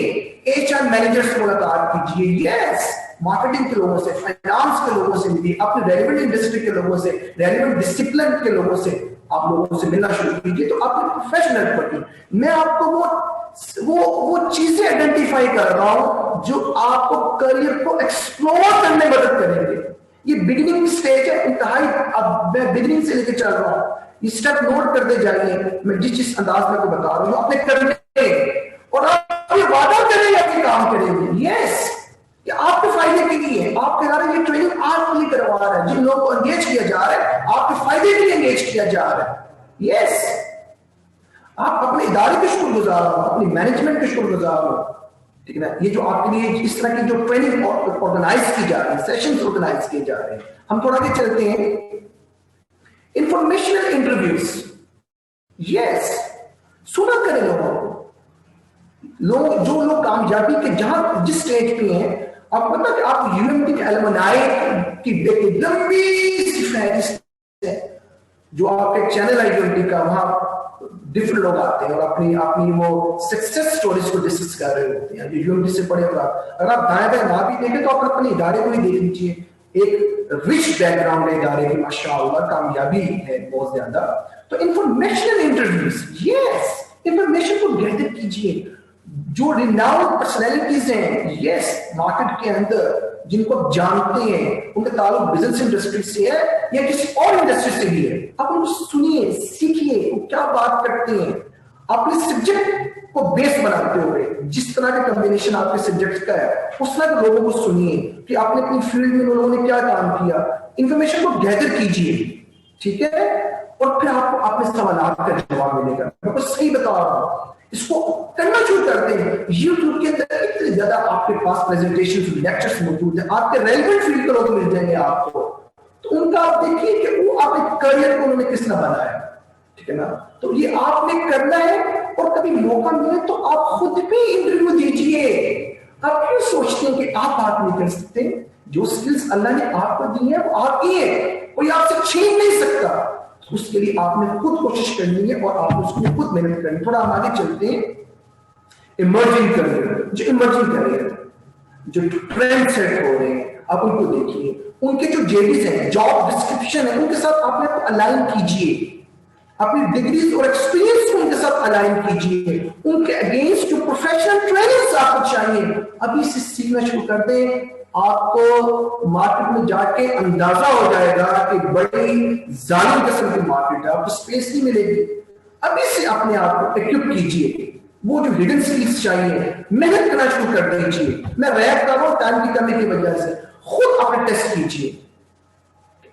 एचआर मैनेजर से मुलाकात कीजिए, यस मार्केटिंग के लोगों से, फाइनेंस के लोगों से मिलिए, अपने रेलेवेंट इंडस्ट्री के लोगों से, रेलेवेंट डिसिप्लिन के लोगों से आप लोगों से मिलना शुरू कीजिए। तो आपने प्रोफेशनल नेटवर्किंग, मैं आपको वो चीजें आइडेंटिफाई कर रहा हूं जो आपको करियर को एक्सप्लोर करने में मदद करेंगे। ये बिगिनिंग स्टेज है, इंतहाई। अब मैं बिगिनिंग से लेकर चल रहा हूं, ये स्टेप नोट करते जाइए। मैं जिस अंदाज में को बता रहा हूं अपने करने, और आप ये वादा करेंगे अपने काम करेंगे। यस, ये आपके फायदे के लिए है। आप कह रहे हैं ये ट्रेनिंग आपके लिए करवा रहा है, जिन लोगों को एंगेज किया जा रहा है आपके फायदे के लिए एंगेज किया जा रहा है। यस, आप अपने इदारे के शुक्रगुजार हो, अपनी मैनेजमेंट के शुक्रगुजार हो, ठीक है ना। ये जो आपके लिए इस तरह की जो ट्रेनिंग ऑर्गेनाइज की जा रही है, सेशंस ऑर्गेनाइज किए जा रहे हैं। हम थोड़ा आगे चलते हैं। इंफॉर्मेशनल इंटरव्यूज, यस सुना करें लोगों को। जो लोग कामयाबी के जहां जिस स्टेज पे हैं, आप पता कि आप यूएमटी के एलुमनाई की एक लंबी सी फहरिस्त है जो आपके चैनल है यूएमटी का, वहां डिफरेंट लोग आते हैं और अपनी वो सक्सेस स्टोरीज को डिस्कस कर रहे होते हैं। यूएमटी से पढ़े अगर आप दाएं बाएं ना भी देखें तो आप अपने इदारे को ही देख लीजिए। एक रिच बैकग्राउंड है इदारे की, माशाअल्लाह कामयाबी है बहुत ज्यादा। तो इंफॉर्मेशनल इंटरव्यूज, यस इंफॉर्मेशन को गैदर कीजिए। जो रिनाउंड पर्सनैलिटीज हैं यस मार्केट के अंदर, जिनको आप जानते हैं, उनका ताल्लुक बिजनेस इंडस्ट्री से है या किसी और इंडस्ट्री से भी है, आप उनको सुनिए, सीखिए वो क्या बात करते हैं। अपने सब्जेक्ट को बेस बनाते हुए जिस तरह का कॉम्बिनेशन आपके सब्जेक्ट का है उस तरह के लोगों को सुनिए कि आपने अपनी फील्ड में लोगों ने क्या काम किया, इंफॉर्मेशन को गैदर कीजिए, ठीक है, और फिर आपको अपने सवाल का जवाब मिलेगा। मैं आपको सही बता रहा हूं, इसको करना शुरू करते हैं। यूट्यूब के अंदर इतने ज्यादा आपके पास प्रेजेंटेशन लेक्चर्स मौजूद है, आपके रेलेवेंट फील्ड के लोग मिल जाएंगे आपको, तो उनका आप देखिए कि वो आपके करियर को उन्होंने किस तरह बनाया, ठीक है ना। तो ये आपने करना है, और कभी मौका मिले तो आप खुद भी इंटरव्यू दीजिए। आप क्यों सोचते हैं कि आप बात नहीं कर सकते? जो स्किल्स अल्लाह ने आपको दी है वो आपकी है, कोई आपसे छीन नहीं सकता। उसके लिए आपने खुद कोशिश करनी है और आप उसमें खुद मेहनत करनी है। थोड़ा हम आगे चलते हैं। इमर्जिंग करियर, जो इमर्जिंग करियर, जो ट्रेंड सेट हो रहे हैं, आप उनको देखिए, उनके जो जेडीज हैं, जॉब डिस्क्रिप्शन है, उनके साथ अपने को अलाइन कीजिए, अपनी डिग्रीज और एक्सपीरियंस को उनके साथ अलाइन कीजिए, उनके अगेंस्ट जो प्रोफेशनल ट्रेनिंग्स आपको चाहिए अभी से सीखना शुरू कर दें। आपको मार्केट में जाके अंदाजा हो जाएगा कि बड़ी जालिम किस्म की मार्केट है, आपको स्पेस नहीं मिलेगी। अभी से अपने आप को इक्विप कीजिए, वो जो हिडन स्किल्स चाहिए मेहनत करना शुरू कर दीजिए। मैं रैप कर रहा हूं टाइम की कमी की वजह से, खुद अपने टेस्ट कीजिए,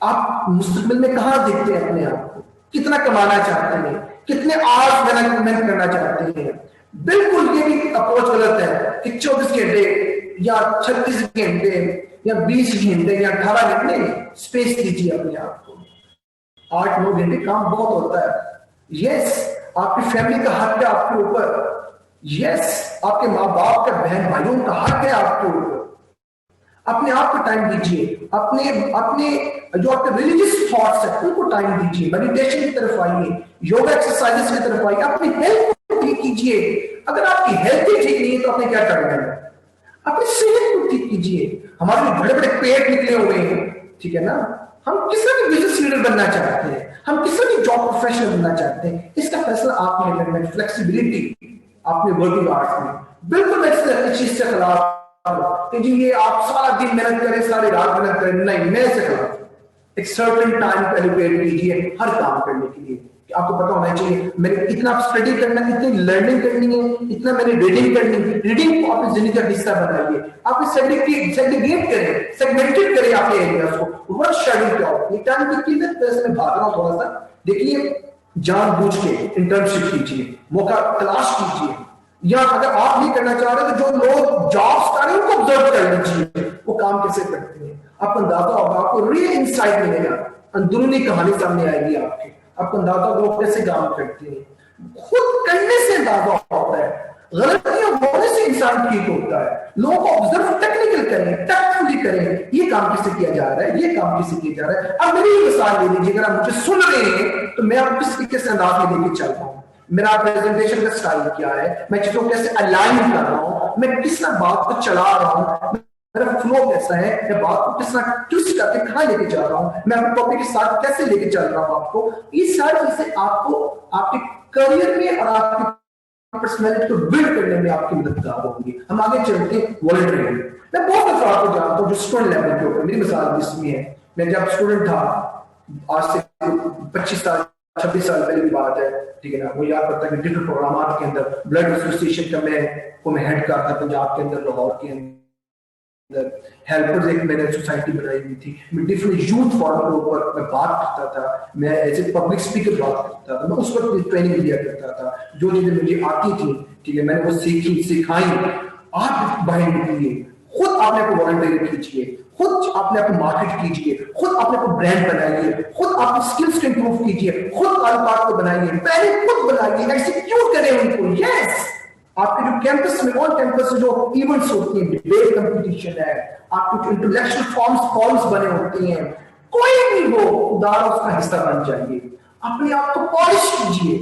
आप मुस्तकबिल में कहां देखते हैं अपने आप को, कितना कमाना चाहते हैं, कितने आवर्स मेहनत करना चाहते हैं। बिल्कुल ये भी अप्रोच गलत है कि 24 घंटे या 36 घंटे या 20 घंटे या 18 घंटे स्पेस दीजिए अपने आप को। 8-9 घंटे काम बहुत होता है। यस, आपकी फैमिली का हक है आपके ऊपर। यस, आपके माँ बाप का, बहन भाइयों का हक है आपके ऊपर। अपने आप को टाइम दीजिए, अपने अपने जो आपके रिलीजियस थॉट्स है उनको टाइम दीजिए, मेडिटेशन की तरफ आइए, योगा एक्सरसाइजेस की तरफ आइए, अपनी हेल्थ को ठीक कीजिए। अगर आपकी हेल्थ ही ठीक नहीं है तो आपने क्या करना है? अपनी सेहत को ठीक कीजिए। हमारे बड़े बड़े पेट निकले हुए हैं, ठीक है ना, हम किस तरह के बिजनेस लीडर बनना चाहते हैं, हम किस तरह की जॉब प्रोफेशनल बनना चाहते हैं, इसका फैसला आपने करना है। फ्लेक्सिबिलिटी आपने वर्किंग आवर्स में, बिल्कुल मैं इस चीज से खिलाफ कि जी ये आप सारा दिन मेहनत करें, सारी रात मेहनत करें, नहीं, मैं इससे खिलाफ। एक सर्टेन टाइम को एलोकेट कीजिए हर काम करने के लिए। आपको पता होना चाहिए मैंने इतना स्टडी करना है, इतनी लर्निंग करनी है, इतना मैंने रीडिंग करनी है। रीडिंग को अपनी जिंदगी का हिस्सा बनाइए, आप सेग्रीगेट करें, सेगमेंटेड करें अपने एरियाज को। वर्क शेड्यूल क्या हो, ये टाइम की कीमत पैसे में भाग रहा हूं थोड़ा सा, देखिए जानबूझ के इंटर्नशिप कीजिए, मौका तलाश कीजिए। या अगर आप नहीं करना चाह रहे तो जो लोग जॉब्स कर रहे हैं उनको ऑब्जर्व कर लीजिए, वो काम कैसे करते हैं, आपको अंदाजा होगा, आपको रियल इंसाइट मिलेगा, अंदरूनी कहानी सामने आएगी आपके, आपको अंदाजा होगा वो कैसे काम करते हैं। खुद करने से अंदाजा होता है, गलतियां होने से इंसान ठीक होता है। लोगों को ऑब्जर्व टेक्निकल करें, टैक्टफुली करें, ये काम कैसे किया जा रहा है, ये काम कैसे किया जा रहा है। अब मेरी मिसाल ले लीजिए, अगर आप मुझे सुन रहे हैं तो मैं आपको किस तरीके से अंदाज में लेके चल रहा हूं, मेरा प्रेजेंटेशन का स्टाइल क्या है, मैं चीजों को कैसे अलाइन कर रहा हूं, मैं किस तरह बात को चला रहा हूं, मेरा फ्लो कैसा है, मैं बात को किस तरह ट्विस्ट करके कहां लेके जा रहा हूं, मैं अपने टॉपिक के साथ कैसे लेके चल रहा हूं आपको। ये सारी चीजें आपको आपके करियर में और आपकी पर्सनैलिटी को बिल्ड करने में आपकी मददगार होगी। हम आगे चलते हैं वॉलंटियरिंग। मैं बहुत अफराद को जानता हूं जो स्टूडेंट लेवल के ऊपर, मेरी मिसाल इसमें है, मैं जब स्टूडेंट था, आज से 25 साल 26 साल पहले की बात है, ठीक है ना, वो याद करता है कि डिफरेंट प्रोग्राम के अंदर ब्लड एसोसिएशन का मैं हेड करता पंजाब के अंदर, लाहौर के अंदर हेल्पर्स एक मैंने सोसाइटी बनाई हुई थी। मैं डिफरेंट यूथ फॉरम के ऊपर मैं बात करता था, मैं एज ए पब्लिक स्पीकर बात करता था, मैं उस वक्त ट्रेनिंग लिया करता था, जो चीजें मुझे आती थी, ठीक है, मैंने वो सीखी, सिखाई। आप बाहर निकलिए, खुद अपने को वॉलंटियर कीजिए, खुद अपने को मार्केट कीजिए, खुद अपने को ब्रांड बनाइए, खुद अपनी स्किल्स को इंप्रूव कीजिए, खुद ताल्लुकात को बनाइए, पहले खुद बनाइए, एक्सिक्यूट करें उनको। यस, आपके जो कैंपस में, ऑन कैंपस जो इवेंट्स होती हैं, डिबेट कंपटीशन है, आपके जो इंटेलेक्चुअल फॉर्म्स बने होते हैं, कोई भी हो उदार उसका हिस्सा बन जाइए, अपने आप को पॉलिश कीजिए।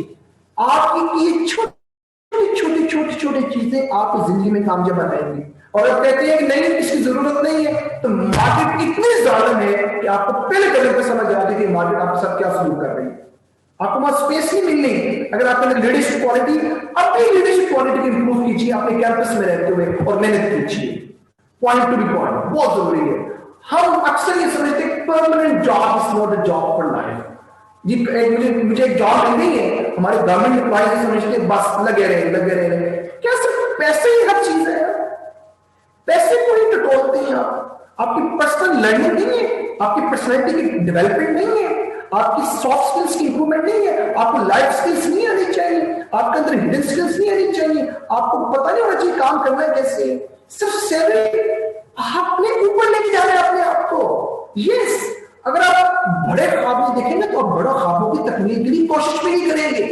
आपकी ये छोटी चीजें आपकी जिंदगी में कामयाब बनाएंगी। और अब कहते हैं कि नहीं इसकी जरूरत नहीं है, तो मार्केट इतनी जालिम है कि आपको पहले कदम पे समझ आती है कि मार्केट आपके साथ क्या शुरू कर रही है। आपको वहां स्पेस नहीं मिलनी। अगर आपके अंदर लीडरशिप क्वालिटी, अपनी लीडरशिप क्वालिटी को इंप्रूव कीजिए अपने कैंपस में रहते हुए और मेहनत कीजिए। पॉइंट टू बी पॉइंट बहुत जरूरी है। हम अक्सर ये समझते हैं permanent job is not a job for life. जी मुझे एक जॉब मिल गई है, हमारे गवर्नमेंट एम्प्लॉइज समझते हैं बस लगे रहे। क्या सिर्फ पैसे ही हर चीज है? पैसे को ही टटोलते हैं आप। आपकी पर्सनल लर्निंग नहीं है, आपकी पर्सनैलिटी की डेवलपमेंट नहीं है, आपकी सॉफ्ट स्किल्स की इंप्रूवमेंट नहीं है, आपको लाइफ स्किल्स नहीं आनी चाहिए, आपके अंदर हिडन स्किल्स नहीं आनी चाहिए, आपको पता नहीं होना चाहिए काम करना है कैसे। सिर्फ सैलरी आपने ऊपर लेके जा रहे हैं अपने आप को। यस, अगर आप बड़े ख्वाब देखेंगे तो आप बड़ा ख्वाबों की तकमील के लिए कोशिश भी नहीं करेंगे।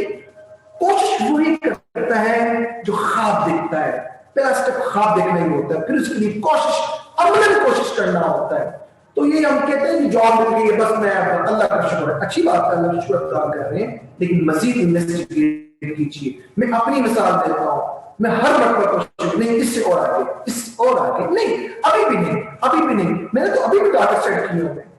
कोशिश वही करता है जो ख्वाब देखता है। पहला स्टेप ख्वाब देखना ही होता है, फिर उसके लिए कोशिश, अमलन कोशिश करना होता है। तो ये हम कहते हैं कि जॉब मिल गई है बस मैं अल्लाह का शुक्र, अच्छी बात है, अल्लाह का शुक्र अदा कर रहे हैं, लेकिन मजीद इन्वेस्टिगेट कीजिए। मैं अपनी मिसाल देता हूं, मैं हर वक्त कोशिश नहीं, इससे और आगे, इस और आगे नहीं, अभी भी नहीं। मैंने तो अभी भी टारगेट सेट किया है।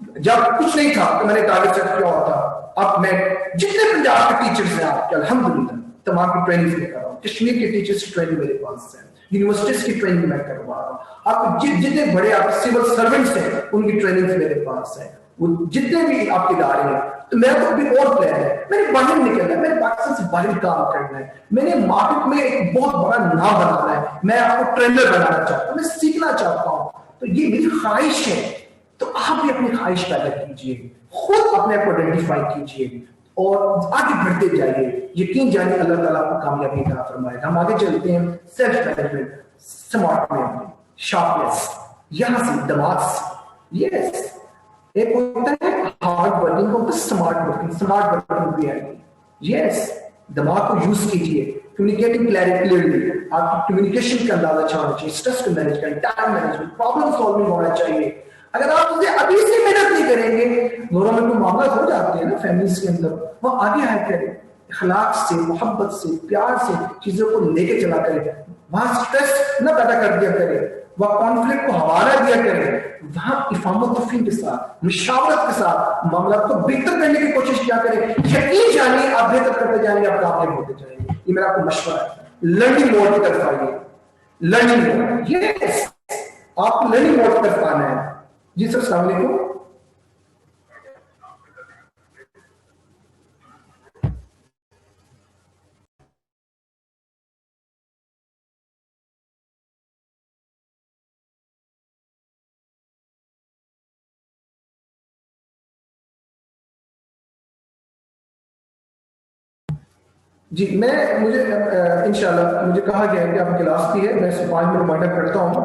जब कुछ नहीं था तो मैंने टारगेट सेट किया हुआ था। अब मैं जितने पंजाब के टीचर्स हैं आपके अल्हम्दुलिल्लाह तमाम की ट्रेनिंग ले कर रहा हूँ। कश्मीर के टीचर्स की ट्रेनिंग मेरे पास है, यूनिवर्सिटीज की ट्रेनिंग मैं करवा रहा हूँ। आप जितने बड़े आप सिविल सर्वेंट्स हैं उनकी ट्रेनिंग मेरे पास है, वो जितने भी आपके इदारे हैं। तो मेरा तो अभी और प्लान है, मैंने बाहर निकलना है, मैंने पाकिस्तान से बाहर काम करना है, मैंने मार्केट में एक बहुत बड़ा नाम बनाना है, मैं आपको ट्रेनर बनाना चाहता हूँ, मैं सीखना चाहता हूँ। तो ये मेरी ख्वाहिश है। तो आप भी अपनी ख्वाहिश पैदा कीजिए, खुद अपने आप को आइडेंटिफाई कीजिए और आगे बढ़ते जाइए। यकीन जानिए अल्लाह ताला आपको कामयाबी अता फरमाएगा। हम आगे चलते हैं। Self management, smart management, sharpness, यहां से दिमाग से। यस, एक होता है हार्ड वर्किंग, होता है स्मार्ट वर्किंग। स्मार्ट वर्किंग भी है। यस, दिमाग को यूज कीजिए, कम्युनिकेटिंग क्लियरली, आपकी कम्युनिकेशन का अंदाजा अच्छा होना चाहिए, स्ट्रेस को मैनेज करें, टाइम मैनेजमेंट, प्रॉब्लम सॉल्विंग होना चाहिए। अगर आप मुझे अभी से मेहनत नहीं करेंगे, घरों में कोई मामला हो जाते हैं ना फैमिलीज के अंदर, वो आगे आया करें, इखलाक से, मोहब्बत से, प्यार से चीजों को लेके चला करें, वहां स्ट्रेस न पैदा कर दिया करें, वह कॉन्फ्लिक्ट को हवाला दिया करें, वहां इफामत तफहीम के साथ, मुशावरत के साथ मामला को बेहतर करने की कोशिश किया करें। यकीन जानिए आप बेहतर करते जाएंगे, आप कामयाब होते जाएंगे। ये मेरा आपको मशवरा है। लर्निंग मोड की तरफ आइए, लर्निंग मोड। यस, आपको लर्निंग मोड की तरफ आना है। जी सर, अस्सलाम वालेकुम। जी मुझे इंशाल्लाह मुझे कहा गया है कि आपकी क्लास भी है, मैं 5 मिनट रिमाइंडर करता हूँ।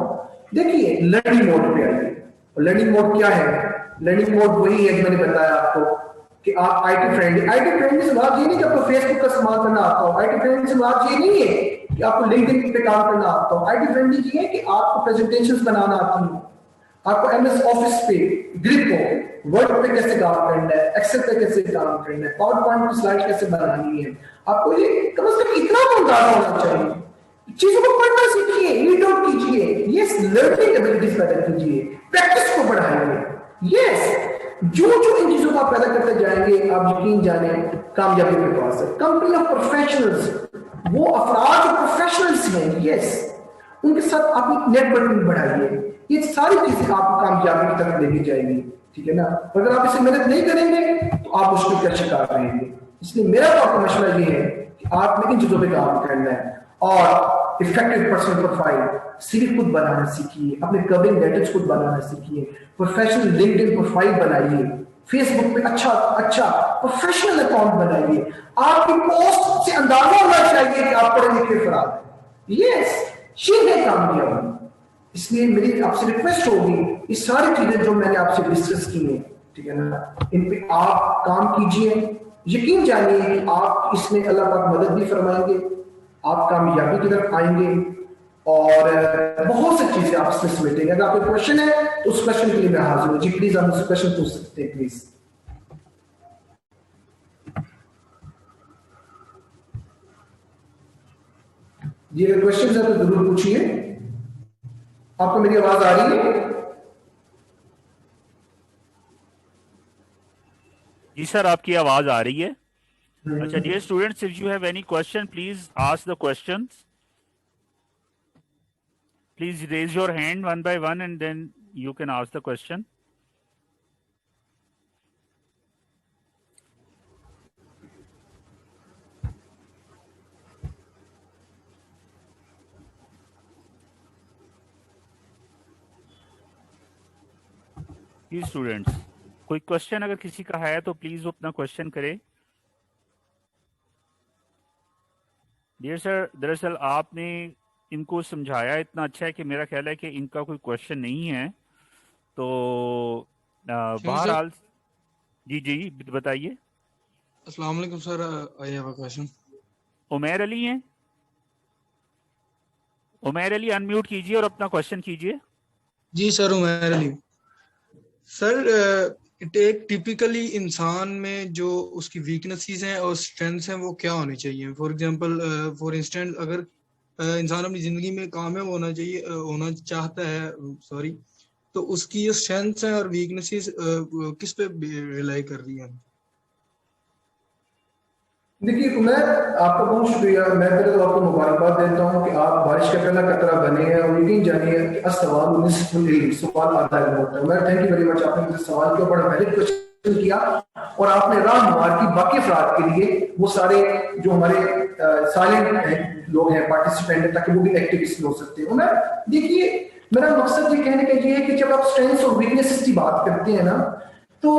देखिए लर्निंग मोड पे आइए। लर्निंग मोड क्या है? लर्निंग मोड वही है जो मैंने बताया आपको कि आप आईटी फ्रेंडली से बात ये नहीं कि आपको फेसबुक का इस्तेमाल करना आता हो। आईटी फ्रेंडली से बात ये नहीं है कि आपको लिंक्डइन पे काम करना आता हो। आईटी फ्रेंडली ये है कि आपको प्रेजेंटेशंस बनाना आती हो, आपको एमएस ऑफिस पे ग्रिप हो, वर्ड पे कैसे काम करना है, एक्सेल पे कैसे काम करना है, पावर पॉइंट की स्लाइड कैसे बनानी है, आपको ये कम से कम इतना तो अंदाजा होना चाहिए। चीजों को पढ़ना सीखिए, रीड आउट कीजिए। यस, लर्निंग एबिलिटीज पैदा कीजिए, प्रैक्टिस को बढ़ाइए। यस, जो इन चीजों को आप पैदा करते जाएंगे, आप यकीन जाने कामयाबी के पास है। कंपनी ऑफ प्रोफेशनल्स, वो अफराद जो प्रोफेशनल्स हैं, यस, उनके साथ अपनी नेटवर्किंग बढ़ाइए। ये सारी चीजें आपको कामयाबी की तरफ लेके जाएंगी। ठीक है ना? अगर आप इसे मेहनत नहीं करेंगे तो आप मुश्किल का शिकार रहेंगे। इसलिए मेरा तो आपको मशवरा ये है कि आपने इन चीजों पे काम करना है और इफेक्टिव पर्सनल प्रोफाइल सीवी खुद बनाना सीखिए, अपने कवरिंग लेटर्स खुद बनाना सीखिए, प्रोफेशनल लिंक्डइन प्रोफाइल बनाइए, फेसबुक पे अच्छा प्रोफेशनल अकाउंट बनाइए। आपकी पोस्ट से अंदाजा होना चाहिए कि आप पढ़े लिखे अफराद हैं। यस, ये है कामयाबी। इसलिए मेरी आपसे रिक्वेस्ट होगी, ये सारी चीजें जो मैंने आपसे डिस्कस की हैं, ठीक है ना, इन पे आप काम कीजिए। यकीन जानिए कि आप इसमें अल्लाह पाक मदद भी फरमाएंगे, आप कामयाबी की तरफ आएंगे और बहुत सी चीजें आप इसमें समेटेंगे। अगर आपको क्वेश्चन है तो उस क्वेश्चन के लिए मैं हाजिर हूँ। जी प्लीज आप मुझसे क्वेश्चन पूछ सकते हैं प्लीज। जी अगर क्वेश्चन है तो जरूर पूछिए। आपको मेरी आवाज आ रही है? जी सर, आपकी आवाज आ रही है। Acha, dear students, if you have any question, please ask the questions. Please raise your hand one by one and then you can ask the question. Please students, कोई क्वेश्चन अगर किसी का है तो प्लीज अपना क्वेश्चन करें. Dear sir, दरअसल आपने इनको समझाया इतना अच्छा है कि मेरा ख्याल है कि इनका कोई क्वेश्चन नहीं है. तो बहरहाल जी जी बताइए. अस्सलाम वालेकुम sir, I have a question. Umair Ali हैं? उमैर अली अनम्यूट कीजिए और अपना क्वेश्चन कीजिए. जी सर, उमैर अली. सर, एक टिपिकली इंसान में जो उसकी वीकनेसेस हैं और स्ट्रेंथ्स हैं वो क्या होनी चाहिए? फॉर एग्जांपल, फॉर इंस्टेंट, अगर इंसान अपनी जिंदगी में कामयाब होना चाहता है, सॉरी, तो उसकी जो स्ट्रेंथ्स हैं और वीकनेसेस किस पे रिलाई कर रही हैं? देखिए उमैर, आपका बहुत शुक्रिया. मैं पहले तो आपको मुबारकबाद देता हूँ कि आप बारिश का पहला कतरा बने हैं और यकीन जानिए कि अस्सवाल सवाल आधा होता है. मैं थैंक यू वेरी मच. आपने मुझे सवाल के ऊपर वैलिड क्वेश्चन किया और आपने राह मुबार की बाकी अफराद के लिए, वो सारे जो हमारे साइलेंट लोग हैं, पार्टिसिपेंट हैं, ताकि वो भी एक्टिविस्ट हो सकते हैं. उमैर देखिए, मेरा मकसद ये कहने का ये है कि जब आप स्ट्रेंथ्स और वीकनेसेस की बात करते हैं ना, तो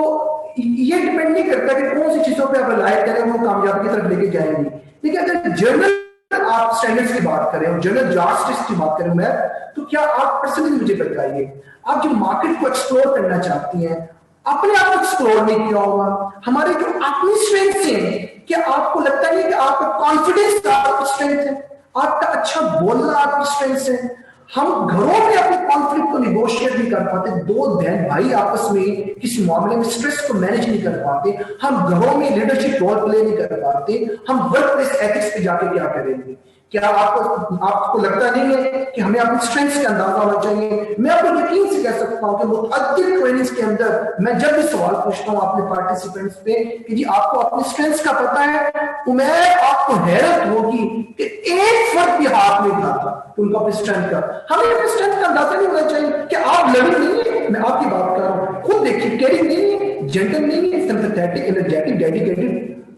ये डिपेंड नहीं करता कि कौन सी चीजों पे आप रिलाय करें वो कामयाबी की तरफ लेके जाएंगी. लेकिन अगर जनरल आप स्टैंडर्ड्स की बात करें और जनरल जस्टिस की बात करें मैं, तो क्या आप पर्सनली मुझे बताइए, आप जो मार्केट को एक्सप्लोर करना चाहती हैं, अपने आप को एक्सप्लोर नहीं किया होगा? हमारे जो अपनी स्ट्रेंथ हैं, क्या आपको लगता नहीं कि आपका कॉन्फिडेंस आपका स्ट्रेंथ है, आपका अच्छा बोलना आपकी स्ट्रेंथ है? हम घरों में अपने कॉन्फ्लिक्ट को निगोशिएट नहीं कर पाते. दो बहन भाई आपस में किसी मामले में स्ट्रेस को मैनेज नहीं कर पाते. हम घरों में लीडरशिप रोल प्ले नहीं कर पाते. हम वर्क प्लेस एथिक्स पे जाके क्या करेंगे? क्या आपको लगता नहीं है कि हमें अपनी स्ट्रेंथ्स का अंदाजा होना चाहिए? मैं आपको यकीन से कह सकता हूं कि मुतअद्दिद ट्रेनिंग्स के अंदर मैं जब भी सवाल पूछता हूं अपने पार्टिसिपेंट्स पे कि जी आपको अपनी स्ट्रेंथ्स का पता है, उम्मीद आपको हैरत होगी कि एक फर्क भी हाथ नहीं उठाता उनको अपनी स्ट्रेंथ का. हमें अपनी स्ट्रेंथ का अंदाजा नहीं होना चाहिए कि आप लड़ी नहीं है. मैं आपकी बात कर रहा हूं, खुद देखिए, केयरिंग नहीं है, जेंटल नहीं है, sympathetic, energetic, dedicated,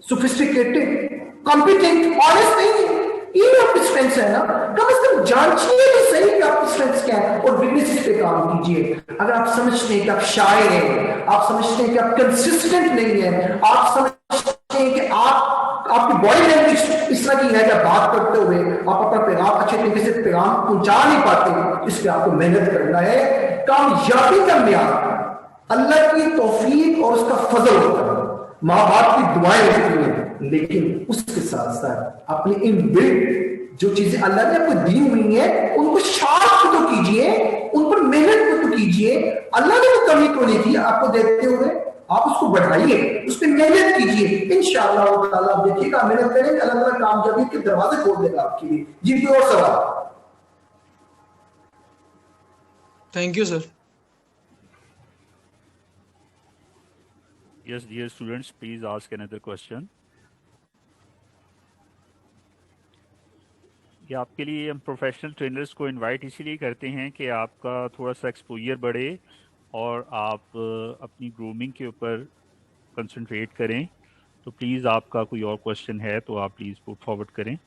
sophisticated, competent, honest नहीं है. ये आपकी स्ट्रेंथ्स है ना. कम से कम जांचिए भी सही कि आपकी स्ट्रेंथ्स क्या है और वीकनेसेस पे काम कीजिए. अगर आप समझते हैं कि आप शाय हैं, आप समझते हैं कि आप कंसिस्टेंट नहीं है, आप समझते हैं कि आपकी बॉडी लैंग्वेज इस तरह की है कि बात करते हुए आप अपना पैगाम अच्छे तरीके से पैगाम पहुंचा नहीं पाते, इस पे आपको मेहनत करना है. कामयाबी का म्यार अल्लाह की तौफीक और उसका फजल होता है, माँ बाप की दुआएं होती हैं, लेकिन उसके साथ साथ अपनी इन बिल्ड जो चीजें अल्लाह ने आपको दी हुई है उनको शार्प तो कीजिए, उन पर मेहनत तो कीजिए. अल्लाह ने तो कमी को नहीं की आपको देते हुए, आप उसको बढ़ाइए, उस पर मेहनत कीजिए. इंशाअल्लाह ताला आप देखिएगा, मेहनत करेंगे, अल्लाह ताला कामयाबी के दरवाजे खोल देगा आपके लिए. जी कोई और सवाल? Thank you sir. Yes, dear students, please ask another question. कि आपके लिए हम प्रोफेशनल ट्रेनर्स को इनवाइट इसीलिए करते हैं कि आपका थोड़ा सा एक्सपोजर बढ़े और आप अपनी ग्रूमिंग के ऊपर कंसंट्रेट करें. तो प्लीज़ आपका कोई और क्वेश्चन है तो आप प्लीज़ पुट फॉरवर्ड करें.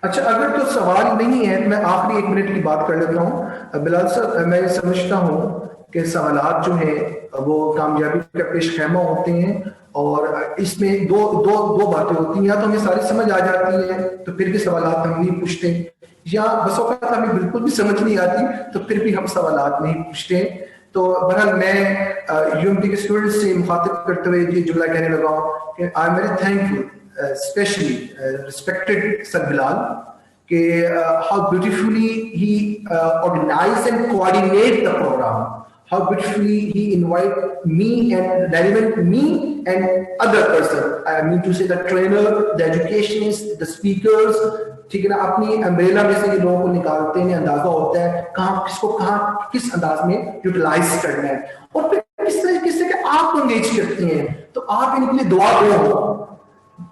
अच्छा, अगर तो सवाल नहीं है तो मैं आखिरी 1 मिनट की बात कर लेता हूँ. बिलाल सर, मैं समझता हूँ कि सवालात जो हैं वो कामयाबी का पेश खैमा होते हैं और इसमें दो बातें होती हैं. या तो हमें सारी समझ आ जाती है तो फिर भी सवालात हम नहीं पूछते, या बस औक़ात हमें बिल्कुल भी समझ नहीं आती तो फिर भी हम सवालात नहीं पूछते. तो बहरहाल मैं यूएमटी के स्टूडेंट्स से मुखातिब करते हुए ये जुमला कहने लगा हूँ कि I am very thankful, especially respected Sir Bilal, how beautifully he organized and coordinate the program, how beautifully he invite me and relevant me and other person. I mean to say the trainer, the educationist, the speakers, ठीक है ना, अपनी umbrella में से ये लोगों को निकालते हैं, अंदाजा होता है कहाँ किसको कहाँ किस अंदाज में यूटिलाइज करना है, और फिर किस तरीके से कि आप एंगेज करती हैं, तो आप इनके लिए दुआ दो,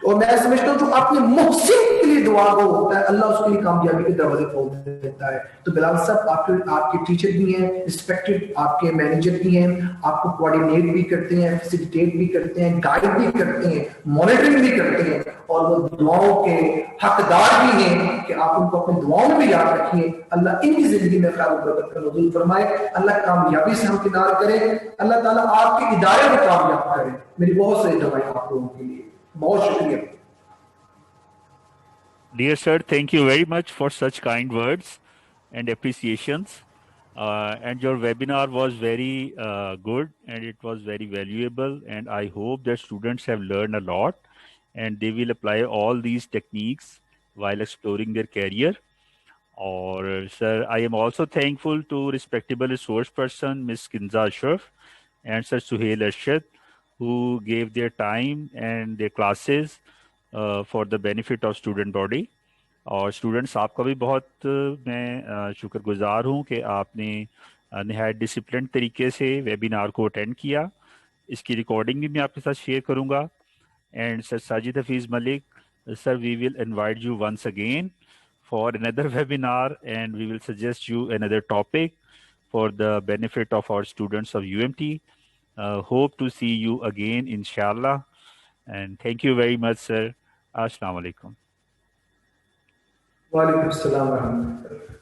और मैं समझता हूँ जो अपने मुहसिन के लिए दुआ गो होता है, अल्लाह उसके लिए कामयाबी के दरवाजे खोल देता है. तो बिलाल साहब आपके टीचर भी हैं, रिस्पेक्टेड आपके मैनेजर भी हैं, आपको कोऑर्डिनेट भी करते हैं, फैसिलिटेट भी करते हैं, गाइड भी करते हैं, मॉनिटरिंग भी करते हैं, और वो दुआओं के हकदार भी हैं कि आप उनको अपनी दुआओं में भी याद रखिए. अल्लाह इनकी जिंदगी में खैर बरकत का नज़ूल फरमाए, अल्लाह कामयाबी से हमकिनार करे, अल्लाह ताला आपके इदारे को कामयाब करे. मेरी बहुत सारी दुआएं आप लोगों के लिए. बहुत शुक्रिया. Dear sir, thank you very much for such kind words and appreciations. And your webinar was very good and it was very valuable. And I hope that students have learned a lot and they will apply all these techniques while exploring their career. Or sir, I am also thankful to respectable resource person, Ms. Kinza Ashraf and Sir Suhail Arshad, who gave their time and their classes for the benefit of student body. और students आपका भी बहुत मैं शुक्रगुजार हूँ कि आपने नहायत डिसिप्लिन तरीके से वेबिनार को अटेंड किया. इसकी रिकॉर्डिंग भी मैं आपके साथ शेयर करूँगा. And sir Sajid Hafeez Malik sir, we will invite you once again for another webinar and we will suggest you another topic for the benefit of our students of UMT. Hope to see you again, inshallah. And thank you very much, sir. Assalamu alaikum. Wa alaikum assalam wa rahmatullah.